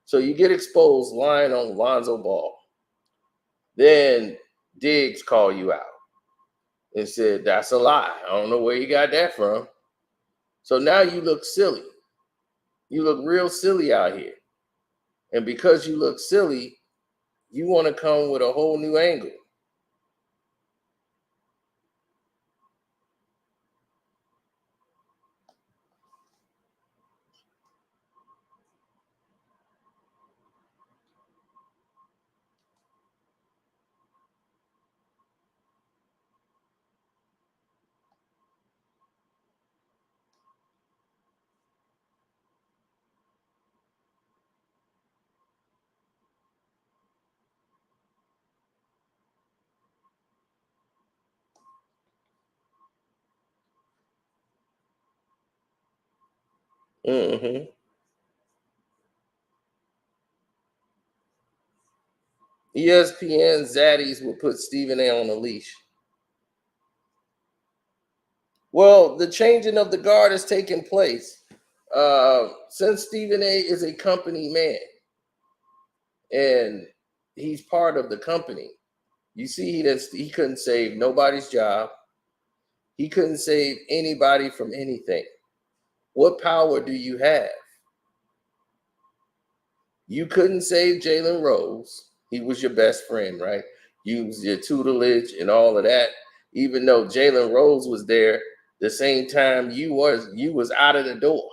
So you get exposed lying on Lonzo Ball. Then Diggs call you out and said, that's a lie. I don't know where you got that from. So now you look silly. You look real silly out here. And because you look silly, you want to come with a whole new angle. Mm-hmm. ESPN zaddies will put Stephen A on a leash. Well, the changing of the guard has taken place. Since Stephen A is a company man and he's part of the company, you see, he couldn't save nobody's job. He couldn't save anybody from anything. What power do you have? You couldn't save Jalen Rose. He was your best friend, right? You was your tutelage and all of that. Even though Jalen Rose was there, the same time you was out of the door.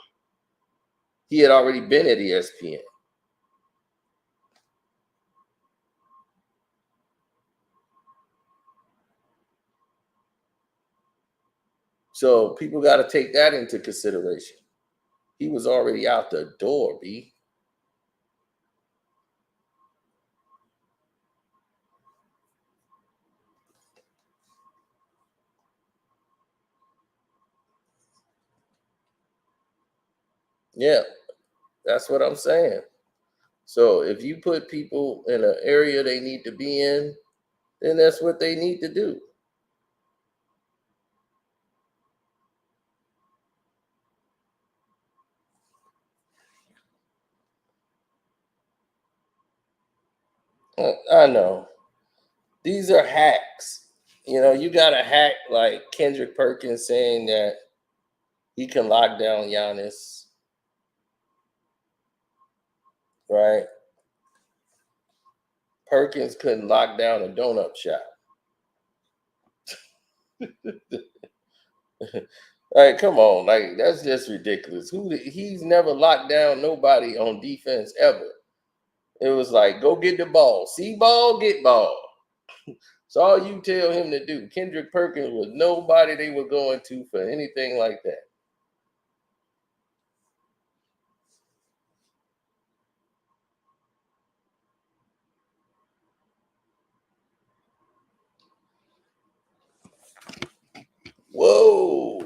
He had already been at ESPN. So people got to take that into consideration. He was already out the door, B. Yeah, that's what I'm saying. So if you put people in an area they need to be in, then that's what they need to do. I know. These are hacks. You got a hack like Kendrick Perkins saying that he can lock down Giannis, right? Perkins couldn't lock down a donut shop. Like, come on, like that's just ridiculous. He's never locked down nobody on defense ever. It was like, go get the ball, see ball, get ball. It's all you tell him to do. Kendrick Perkins was nobody they were going to for anything like that. Whoa.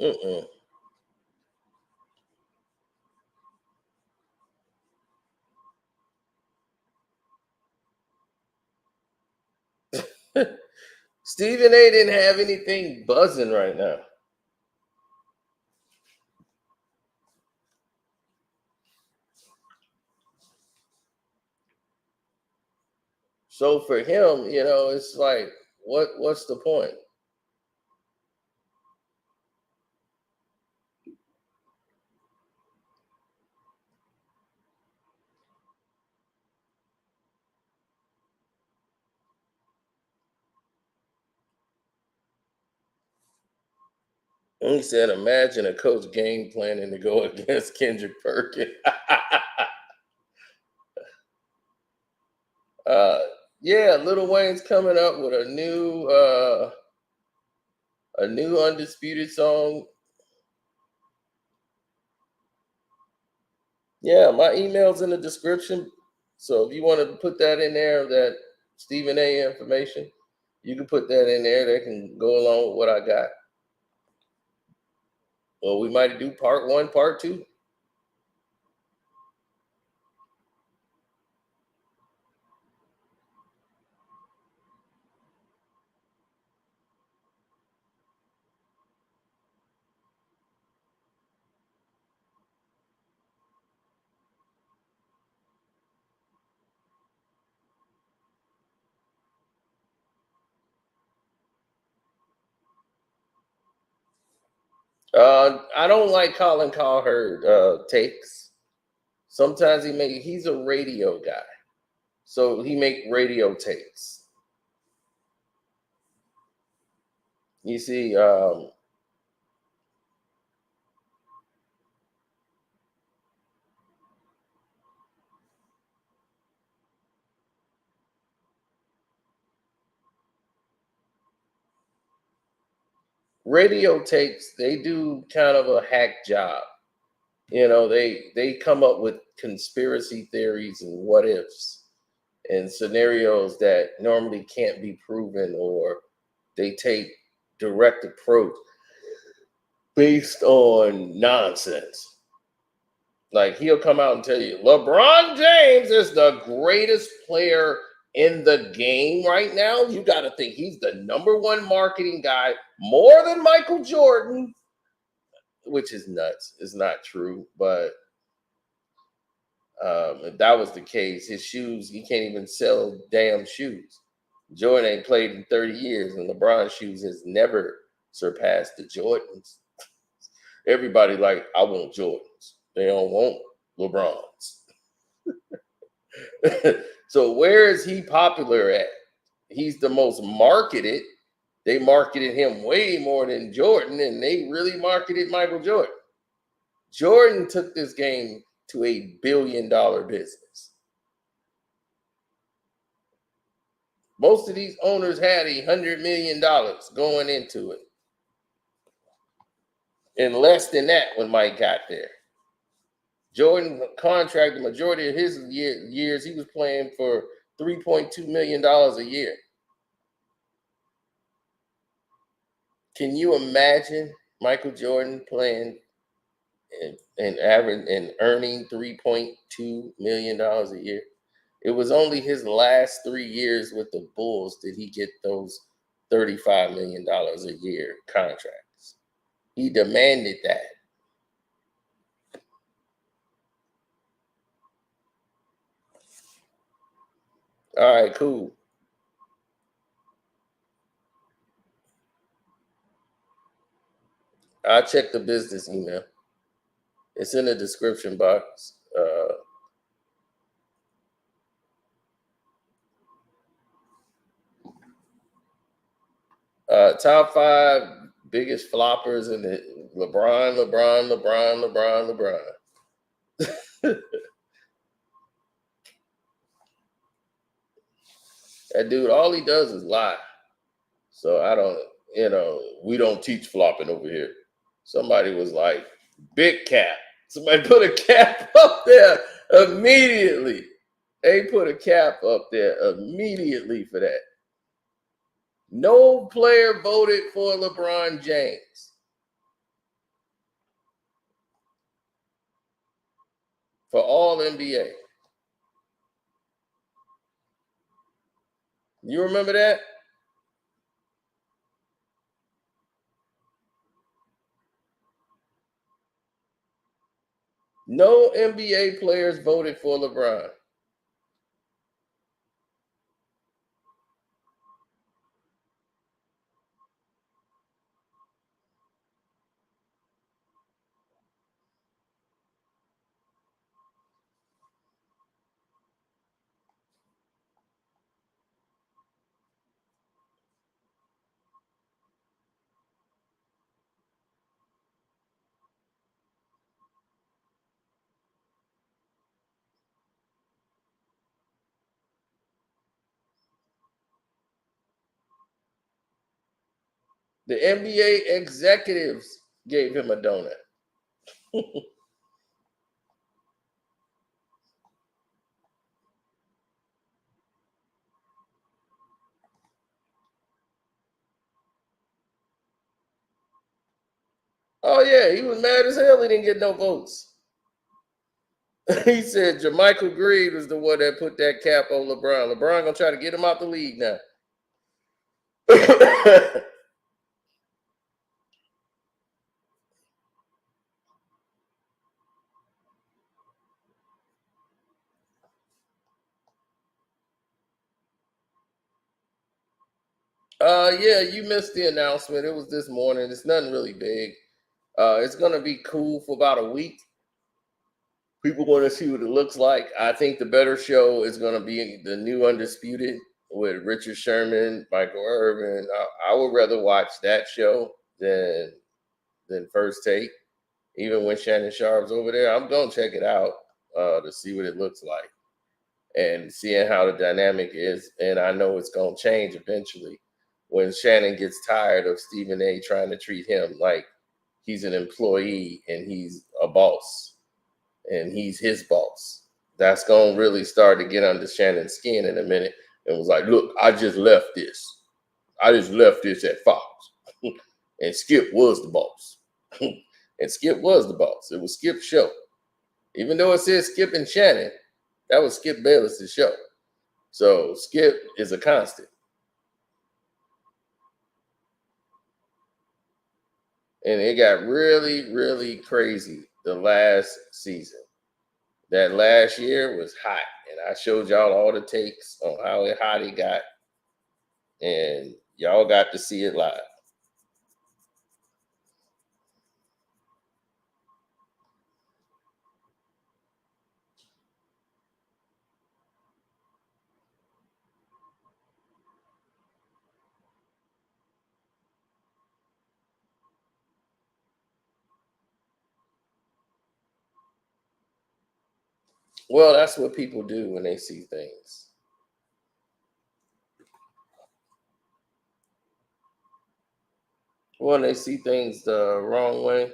Mm-mm. Stephen A didn't have anything buzzing right now. So for him, it's like, what's the point? And he said, imagine a coach game planning to go against Kendrick Perkins. uh, yeah, Lil Wayne's coming up with a new undisputed song. Yeah, my email's in the description. So if you want to put that in there, that Stephen A information, you can put that in there. That can go along with what I got. Well, we might do part one, part two. I don't like Colin Cowherd takes. Sometimes he's a radio guy, so he make radio takes. You see, radio takes, they do kind of a hack job. They come up with conspiracy theories and what ifs and scenarios that normally can't be proven, or they take direct approach based on nonsense. Like, he'll come out and tell you LeBron James is the greatest player in the game right now. You got to think he's the number one marketing guy, more than Michael Jordan, which is nuts. It's not true, but if that was the case, his shoes, he can't even sell damn shoes. Jordan ain't played in 30 years, and LeBron's shoes has never surpassed the Jordans. Everybody like, I want Jordans. They don't want LeBrons. So where is he popular at? He's the most marketed. They marketed him way more than Jordan, and they really marketed Michael Jordan. Jordan took this game to $1 billion business. Most of these owners had $100 million going into it. And less than that when Mike got there. Jordan contract, the majority of his years, he was playing for $3.2 million a year. Can you imagine Michael Jordan playing and average and earning $3.2 million a year. It was only his last 3 years with the Bulls did he get those $35 million a year contracts. He demanded that. All right, cool. I'll check the business email. It's in the description box. Top five biggest floppers in the LeBron. That dude, all he does is lie. So I don't, we don't teach flopping over here. Somebody was like, big cap. Somebody put a cap up there immediately. They put a cap up there immediately for that. No player voted for LeBron James for all NBA. You remember that? No NBA players voted for LeBron. The NBA executives gave him a donut. Oh yeah, he was mad as hell. He didn't get no votes. He said Jermichael Green was the one that put that cap on LeBron. LeBron gonna try to get him out the league now. Yeah, you missed the announcement. It was this morning. It's nothing really big. It's gonna be cool for about a week. People want to see what it looks like. I think the better show is gonna be the new Undisputed with Richard Sherman, Michael Irvin. I would rather watch that show than First Take. Even when Shannon Sharpe's over there, I'm gonna check it out to see what it looks like and seeing how the dynamic is. And I know it's gonna change eventually when Shannon gets tired of Stephen A. trying to treat him like he's an employee and he's a boss and he's his boss. That's gonna really start to get under Shannon's skin in a minute. And was like, look, I just left this. I just left this at Fox. And Skip was the boss. And Skip was the boss. It was Skip's show. Even though it says Skip and Shannon, that was Skip Bayless's show. So Skip is a constant. And it got really, really crazy the last season. That last year was hot. And I showed y'all all the takes on how hot it got. And y'all got to see it live. Well, that's what people do when they see things. When they see things the wrong way.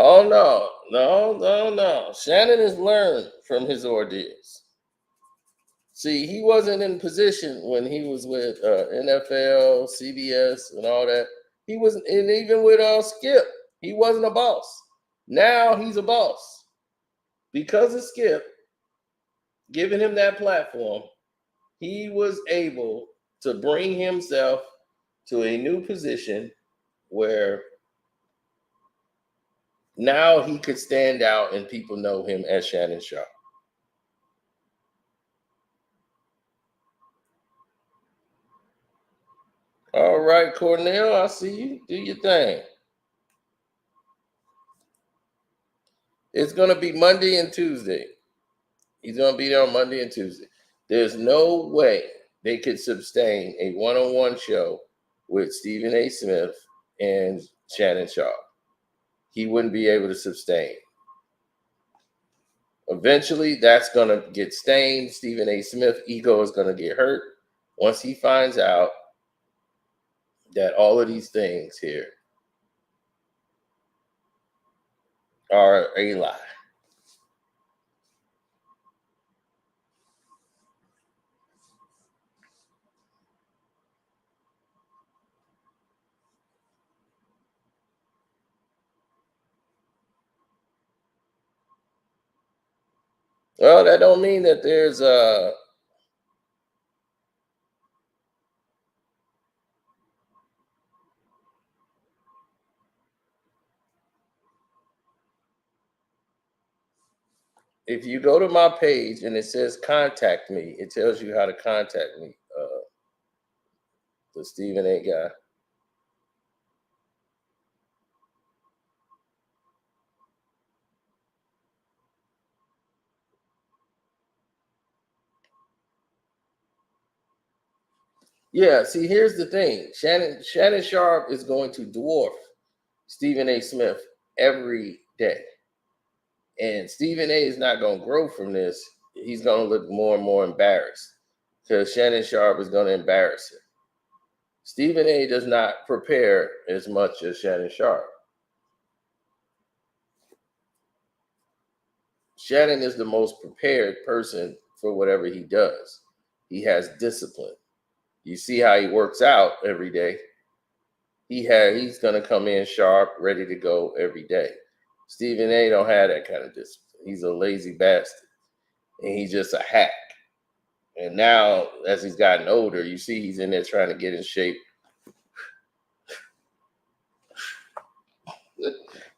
Oh no. Shannon has learned from his ordeals. See, he wasn't in position when he was with NFL, CBS, and all that. He wasn't, and even with Skip, he wasn't a boss. Now he's a boss because of Skip giving him that platform. He was able to bring himself to a new position where now he could stand out and people know him as Shannon Sharpe. All right, Cornell, I see you. Do your thing. It's going to be Monday and Tuesday. He's going to be there on Monday and Tuesday. There's no way they could sustain a one-on-one show with Stephen A. Smith and Shannon Sharpe. He wouldn't be able to sustain. Eventually, that's going to get stained. Stephen A. Smith's ego is going to get hurt once he finds out that all of these things here are a lie. Well, that don't mean that there's if you go to my page and it says contact me, it tells you how to contact me. The Stephen A. guy. Yeah, see, here's the thing. Shannon Sharpe is going to dwarf Stephen A. Smith every day. And Stephen A. is not going to grow from this. He's going to look more and more embarrassed because Shannon Sharpe is going to embarrass him. Stephen A. does not prepare as much as Shannon Sharpe. Shannon is the most prepared person for whatever he does. He has discipline. You see how he works out every day. He's going to come in sharp, ready to go every day. Stephen A. don't have that kind of discipline. He's a lazy bastard, and he's just a hack. And now, as he's gotten older, you see he's in there trying to get in shape.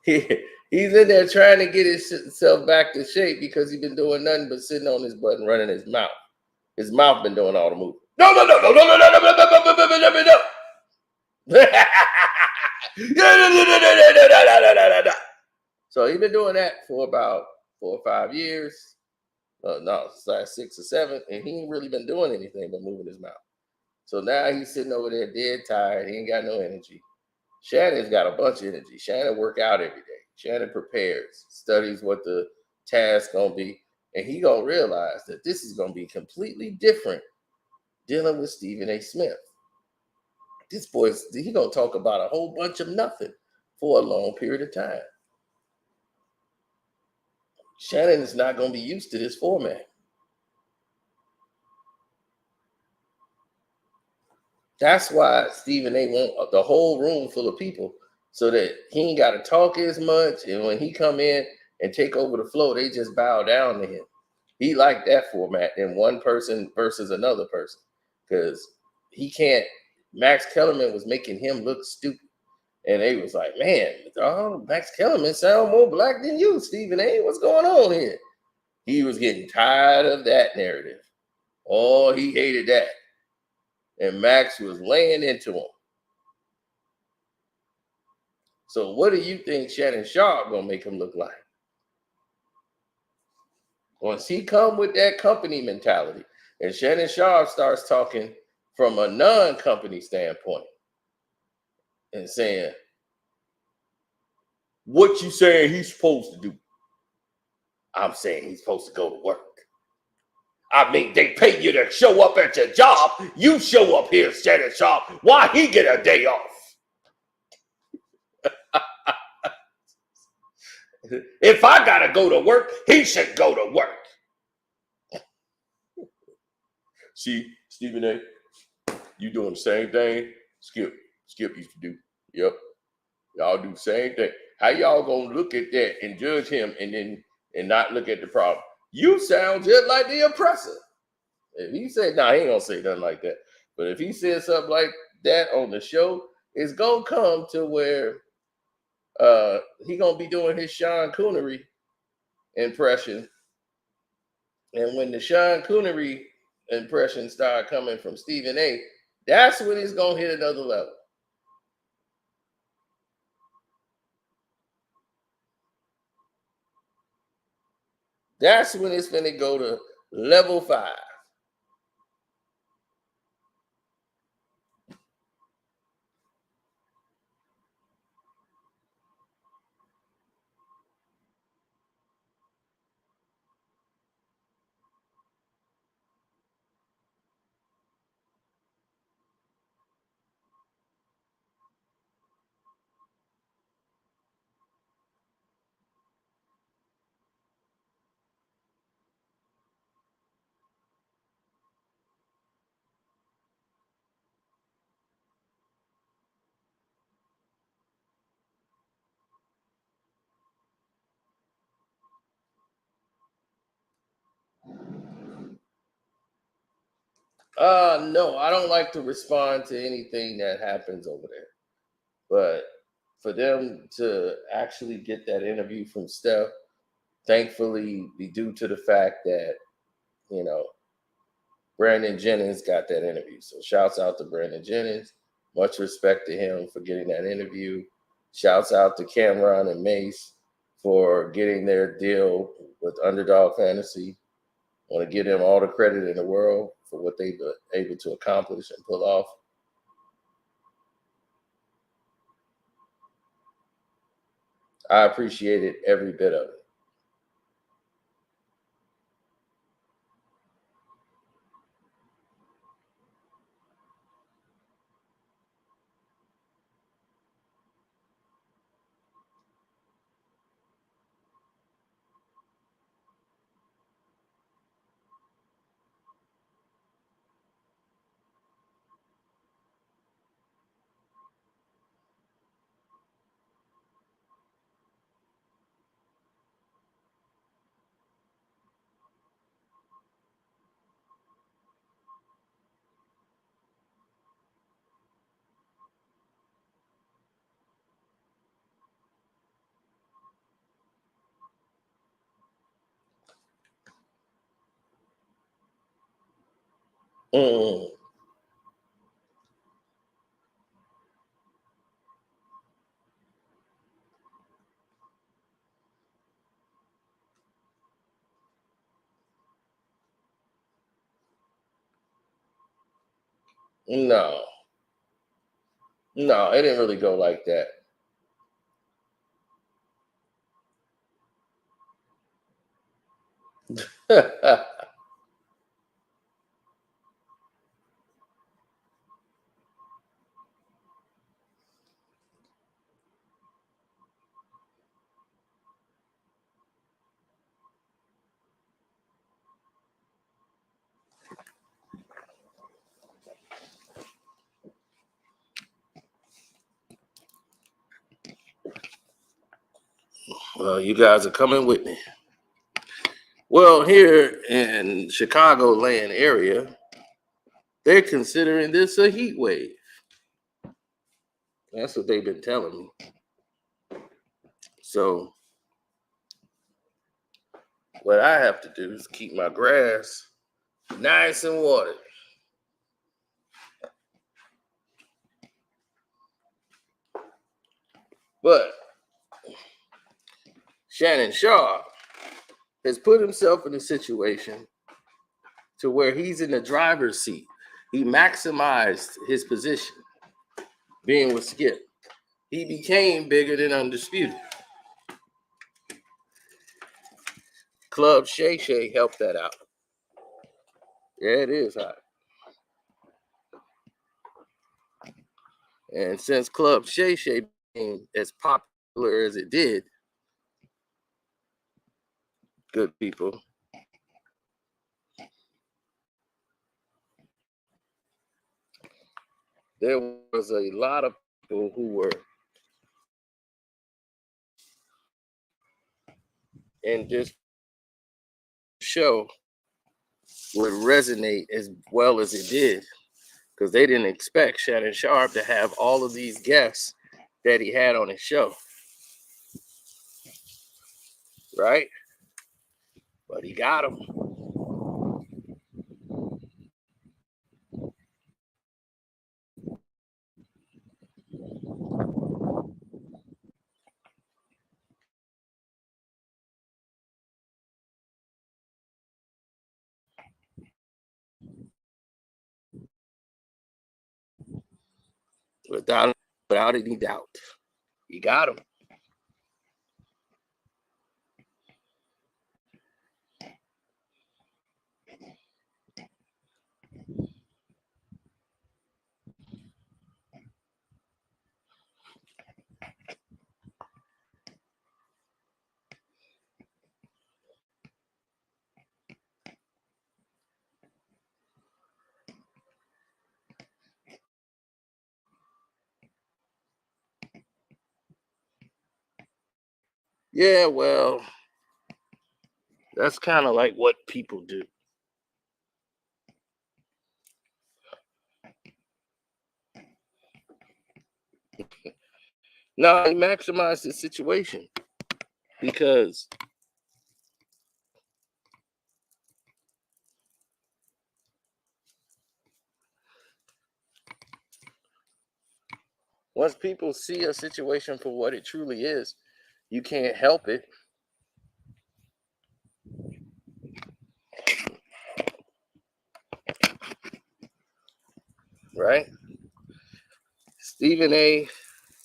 He's in there trying to get himself back to shape because he's been doing nothing but sitting on his butt and running his mouth. His mouth been doing all the moving. No. So he's been doing that for about 4 or 5 years. No, it's like 6 or 7, and he ain't really been doing anything but moving his mouth. So now he's sitting over there dead tired. He ain't got no energy. Shannon's got a bunch of energy. Shannon work out every day. Shannon prepares, studies what the task gonna be, and he gonna realize that this is gonna be completely different dealing with Stephen A. Smith. This he gonna talk about a whole bunch of nothing for a long period of time. Shannon is not gonna be used to this format. That's why Stephen A. want the whole room full of people so that he ain't got to talk as much. And when he come in and take over the flow, they just bow down to him. He liked that format than one person versus another person because he can't. Max Kellerman was making him look stupid. And they was like, man, Max Kellerman sound more black than you, Stephen A. What's going on here? He was getting tired of that narrative. Oh, he hated that. And Max was laying into him. So what do you think Shannon Sharpe gonna make him look like? Once he come with that company mentality, and Shannon Sharpe starts talking from a non-company standpoint and saying, what you saying he's supposed to do? I'm saying he's supposed to go to work. I mean, they pay you to show up at your job. You show up here, Shannon Sharpe. Why he get a day off? If I gotta go to work, he should go to work. See, Stephen A., you doing the same thing Skip used to do. Yep. Y'all do the same thing. How y'all gonna look at that and judge him and not look at the problem? You sound just like the oppressor. If he said, nah, he ain't gonna say nothing like that. But if he said something like that on the show, it's gonna come to where he gonna be doing his Sean Connery impression. And when the Sean Connery impression start coming from Stephen A., that's when he's gonna hit another level. That's when it's gonna go to level 5. No, I don't like to respond to anything that happens over there. But for them to actually get that interview from Steph, thankfully, be due to the fact that, you know, Brandon Jennings got that interview. So shouts out to Brandon Jennings. Much respect to him for getting that interview. Shouts out to Cameron and Mace for getting their deal with Underdog Fantasy. I want to give them all the credit in the world for what they've been able to accomplish and pull off. I appreciated every bit of it. Mm, no, no, it didn't really go like that. Well, you guys are coming with me. Well, here in Chicagoland area, they're considering this a heat wave. That's what they've been telling me. So what I have to do is keep my grass nice and watered. But Shannon Sharpe has put himself in a situation to where he's in the driver's seat. He maximized his position being with Skip. He became bigger than Undisputed. Club Shay Shay helped that out. Yeah, it is hot. And since Club Shay Shay became as popular as it did, good people. There was a lot of people who were in this show would resonate as well as it did, because they didn't expect Shannon Sharpe to have all of these guests that he had on his show, right? But he got them. Without any doubt. He got them. Yeah, well, that's kind of like what people do. No, he maximized the situation because once people see a situation for what it truly is, you can't help it. Right? Stephen A.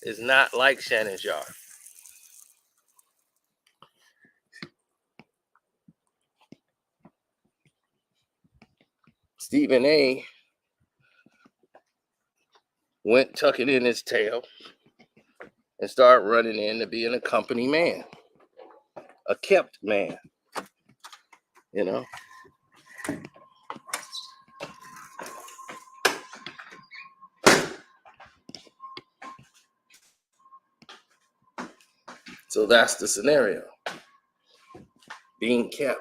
is not like Shannon Sharpe. Stephen A. went tucking in his tail and started running into being a company man, a kept man, you know? So that's the scenario. Being kept.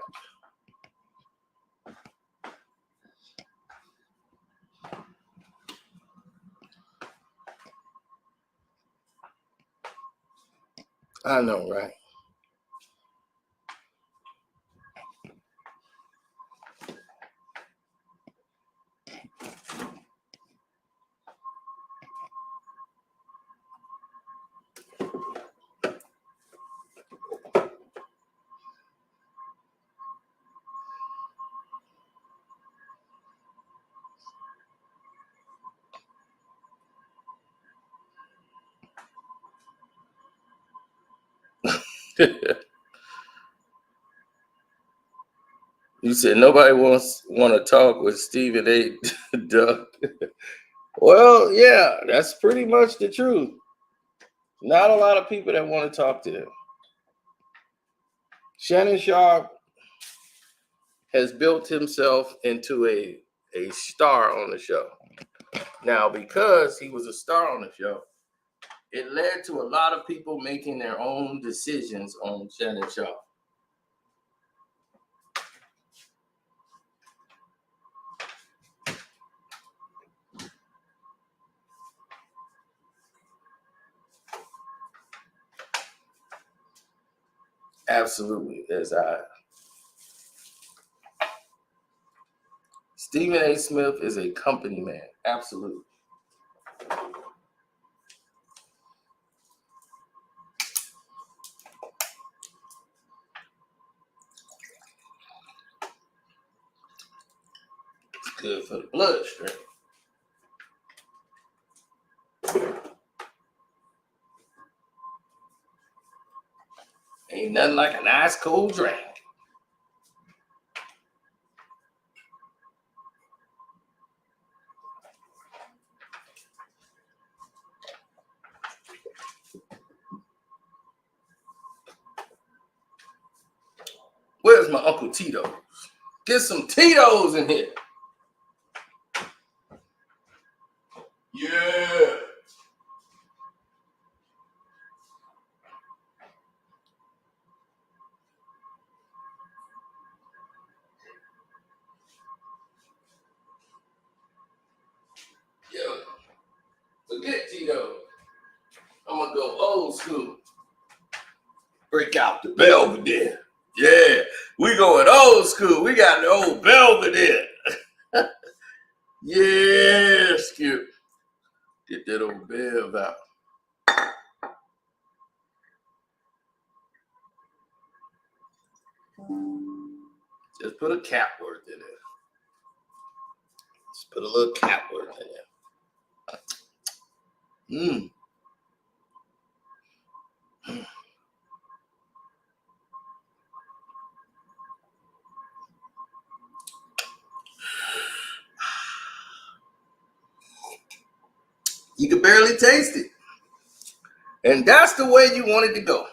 I know, right? You said nobody want to talk with Stephen A. Doug. Well, yeah, that's pretty much the truth. Not a lot of people that want to talk to him. Shannon Sharpe has built himself into a star on the show. Now, because he was a star on the show, it led to a lot of people making their own decisions on Shannon Sharpe. Absolutely, Stephen A. Smith is a company man. Absolutely. It's good for the bloodstream. Ain't nothing like a nice cold drink. Well, Where's my Uncle Tito? Get some Tito's in here. Yeah. Yo, forget Tito. I'm gonna go old school. Break out the Belvedere. Yeah, we going old school. We got the old Belvedere. Yeah, Skip. Get that old Bev out. Just put a cap worth in it. Just put a little cap worth in it. You could barely taste it. And that's the way you want it to go.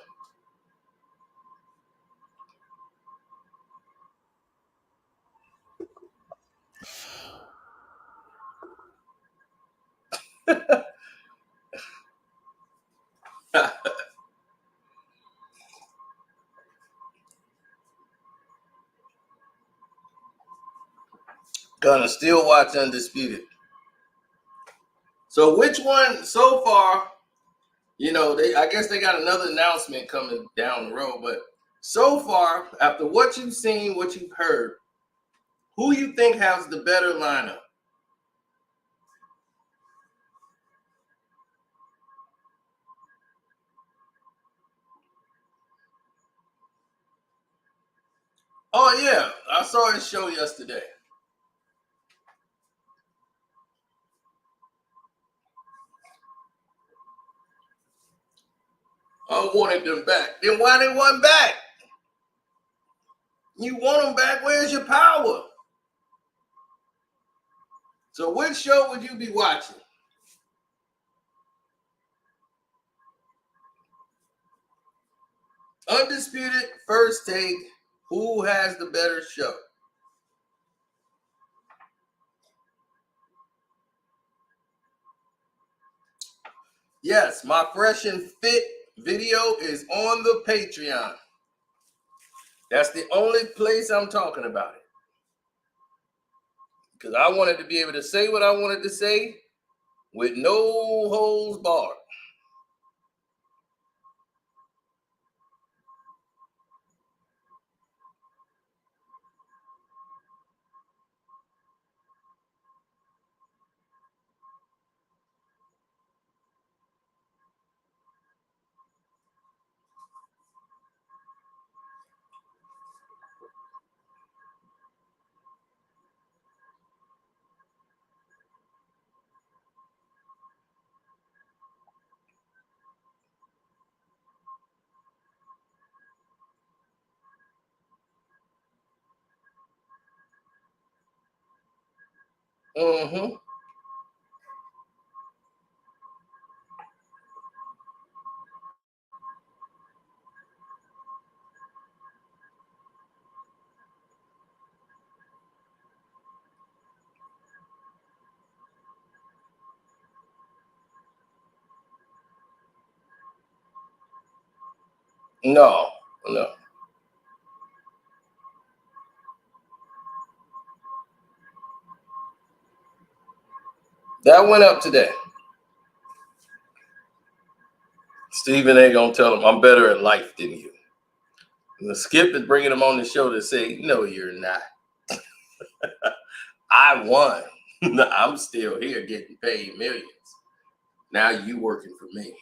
Gonna still watch Undisputed. So which one so far, I guess they got another announcement coming down the road, but so far, after what you've seen, what you've heard, who you think has the better lineup? Oh yeah, I saw his show yesterday. I wanted them back. Then why they want back? You want them back? Where's your power? So which show would you be watching? Undisputed, First Take, who has the better show? Yes, my Fresh and Fit video is on the Patreon. That's the only place I'm talking about it. Because I wanted to be able to say what I wanted to say with no holds barred. Mm-hmm. No. That went up today. Stephen A. gonna tell him, I'm better at life than you. And the Skip is bringing him on the show to say, no, you're not. I won. I'm still here getting paid millions. Now you working for me.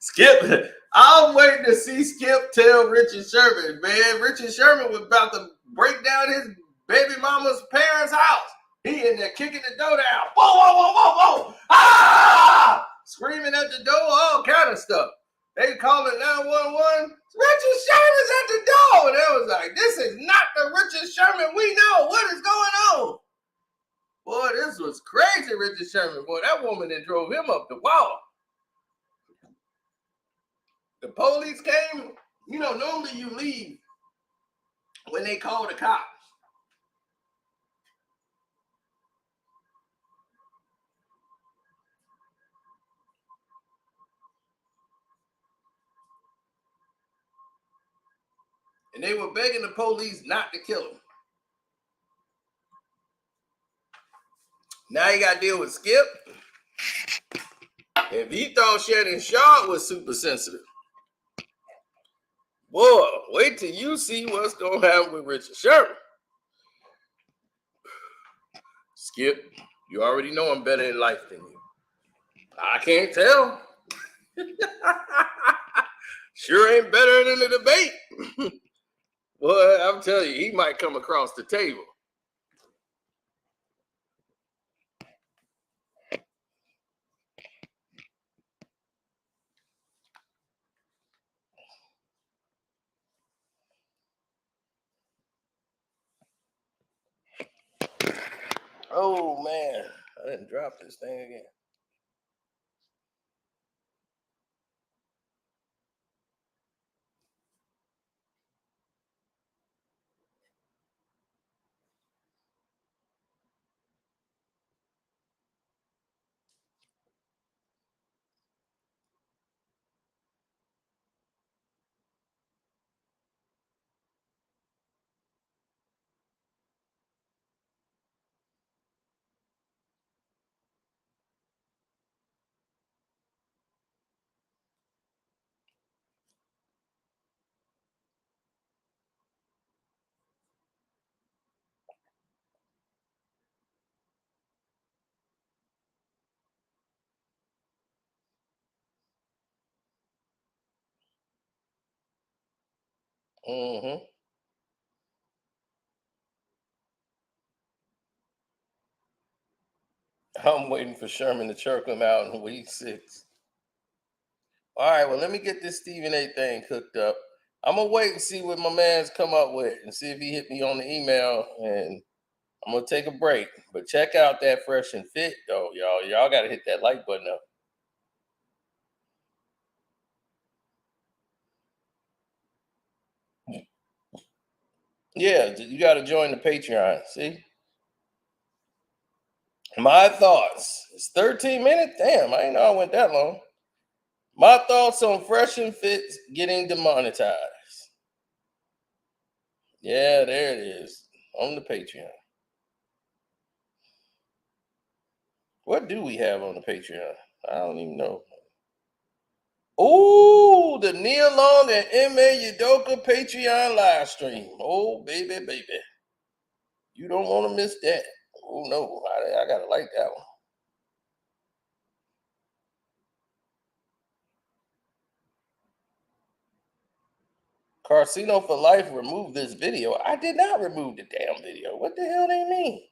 Skip, I'm waiting to see Skip tell Richard Sherman, man. Richard Sherman was about to break down his baby mama's parents' house. He in there kicking the door down. Whoa, whoa, whoa, whoa, whoa. Ah! Screaming at the door, all kind of stuff. They calling 911. Richard Sherman's at the door. And they was like, this is not the Richard Sherman we know. What is going on? Boy, this was crazy, Richard Sherman. Boy, that woman that drove him up the wall. The police came. You know, normally you leave when they call the cops. And they were begging the police not to kill him. Now you got to deal with Skip. If he thought Shannon Sharpe was super sensitive, boy, wait till you see what's going to happen with Richard Sherman. Skip, you already know I'm better in life than you. I can't tell. Sure ain't better than the debate. Boy, I'm telling you, he might come across the table. Oh, man. I didn't drop this thing again. Mm-hmm. I'm waiting for Sherman to chirp him out in week 6. All right, well, let me get this Stephen A thing cooked up. I'm going to wait and see what my man's come up with and see if he hit me on the email, and I'm going to take a break. But check out that Fresh and Fit, though, y'all. Y'all got to hit that like button up. Yeah, you got to join the Patreon. See? My thoughts. It's 13 minutes? Damn, I didn't know I went that long. My thoughts on Fresh and Fit getting demonetized. Yeah, there it is on the Patreon. What do we have on the Patreon? I don't even know. Oh, the Neil Long and M.A. Udoka Patreon live stream. Oh, baby, baby. You don't want to miss that. Oh, no. I got to like that one. Carcino for Life removed this video. I did not remove the damn video. What the hell they mean?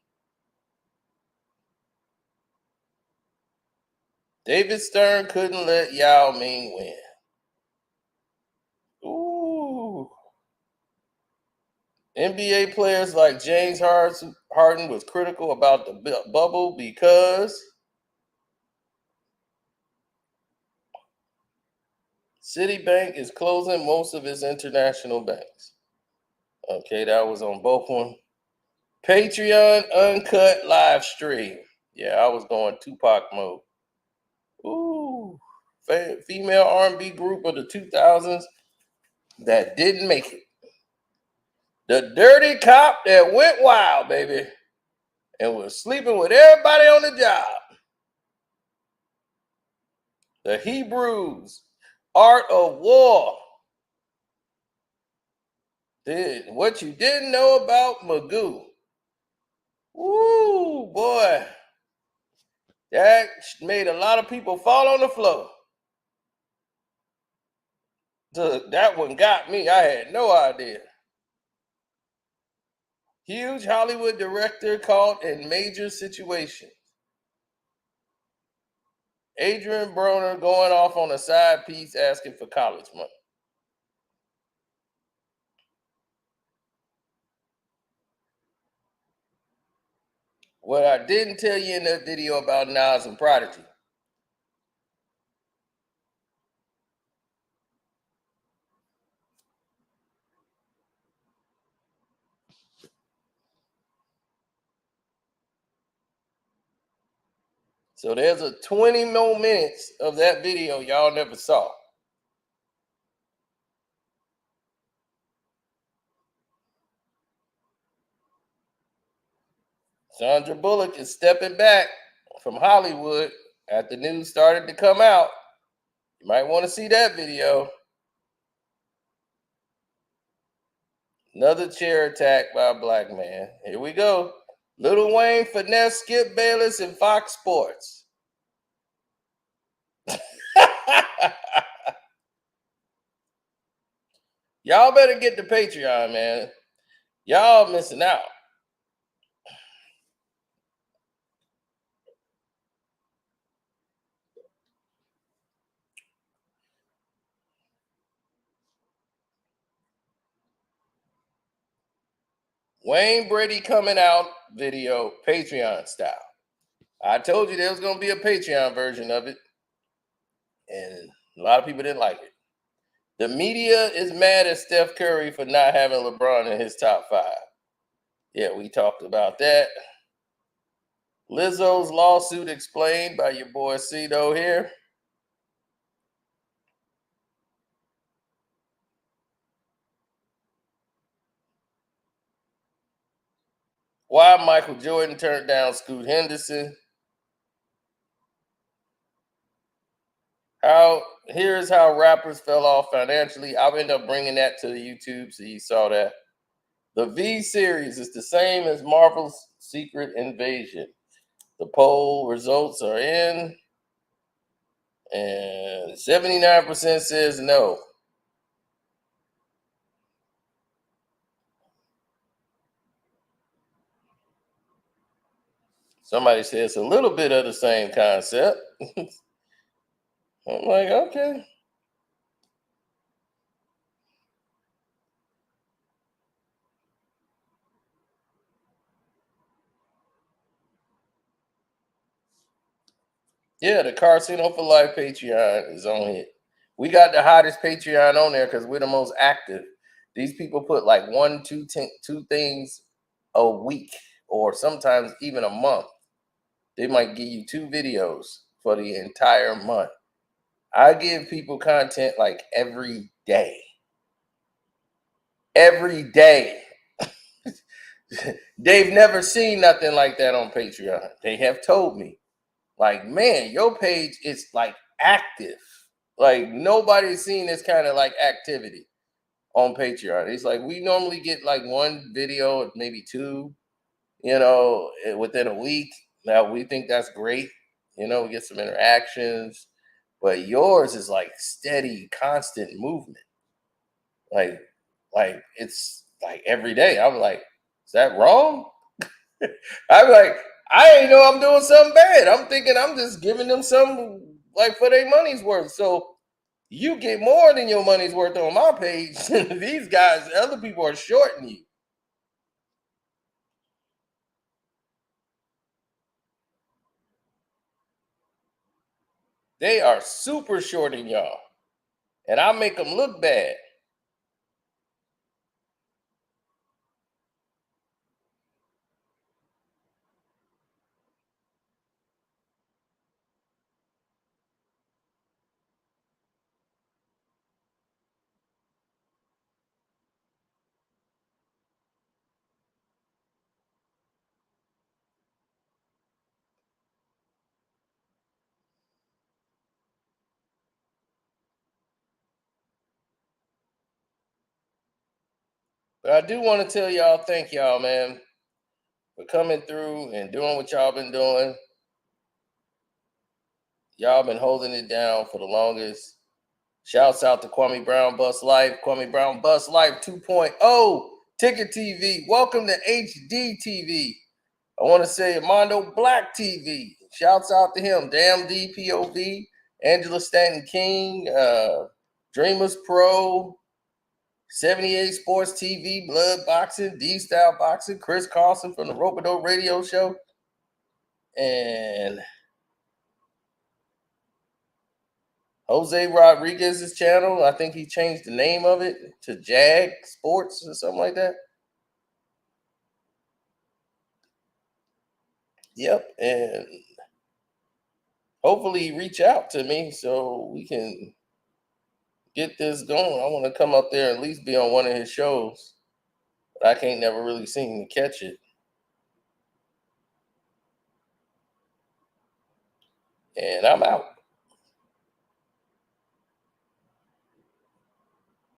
David Stern couldn't let Yao Ming win. Ooh. NBA players like James Harden was critical about the bubble because Citibank is closing most of its international banks. Okay, that was on both one. Patreon uncut live stream. Yeah, I was going Tupac mode. Ooh, female R&B group of the 2000s that didn't make it. The dirty cop that went wild, baby, and was sleeping with everybody on the job. The Hebrews, Art of War. What you didn't know about Magoo. Woo, boy. That made a lot of people fall on the floor. That one got me. I had no idea. Huge Hollywood director caught in major situation. Adrian Broner going off on a side piece asking for college money. What I didn't tell you in that video about Nas and Prodigy. So there's a 20 more minutes of that video y'all never saw. Sandra Bullock is stepping back from Hollywood after news started to come out. You might want to see that video. Another chair attack by a black man. Here we go. Lil Wayne finesse Skip Bayless and Fox Sports. Y'all better get the Patreon, man. Y'all missing out. Wayne Brady coming out video, Patreon style. I told you there was going to be a Patreon version of it, and a lot of people didn't like it. The media is mad at Steph Curry for not having LeBron in his top 5. Yeah, we talked about that. Lizzo's lawsuit explained by your boy Cito here. Why Michael Jordan turned down Scoot Henderson. Here's how rappers fell off financially. I'll end up bringing that to the YouTube so you saw that. The V series is the same as Marvel's Secret Invasion. The poll results are in, and 79% says no. Somebody says a little bit of the same concept. I'm like, okay. Yeah, the Casino for Life Patreon is on it. We got the hottest Patreon on there because we're the most active. These people put like two things a week, or sometimes even a month. They might give you 2 videos for the entire month. I give people content like every day. Every day. They've never seen nothing like that on Patreon. They have told me, like, man, your page is like active. Like nobody's seen this kind of like activity on Patreon. It's like we normally get like 1 video, maybe 2, within a week. Now we think that's great. We get some interactions, but yours is like steady, constant movement. Like it's like every day. I'm like, is that wrong? I'm like, I ain't know I'm doing something bad. I'm thinking I'm just giving them some like for their money's worth. So you get more than your money's worth on my page. These guys, other people are shorting you. They are super shorting y'all. And I make them look bad. But I do want to tell y'all, thank y'all, man, for coming through and doing what y'all been doing. Y'all been holding it down for the longest. Shouts out to Kwame Brown Bus Life, Kwame Brown Bus Life 2.0, Ticket TV. Welcome to HD TV. I want to say Armando Black TV. Shouts out to him. Damn D POV, Angela Stanton King, Dreamers Pro, 78 Sports TV, Blood Boxing, D Style Boxing, Chris Carlson from the Rope-A-Dope Radio Show, and Jose Rodriguez's channel. I think he changed the name of it to Jag Sports or something like that. Yep, and hopefully reach out to me so we can get this going. I want to come up there and at least be on one of his shows, but I can't never really seem to catch it. And I'm out.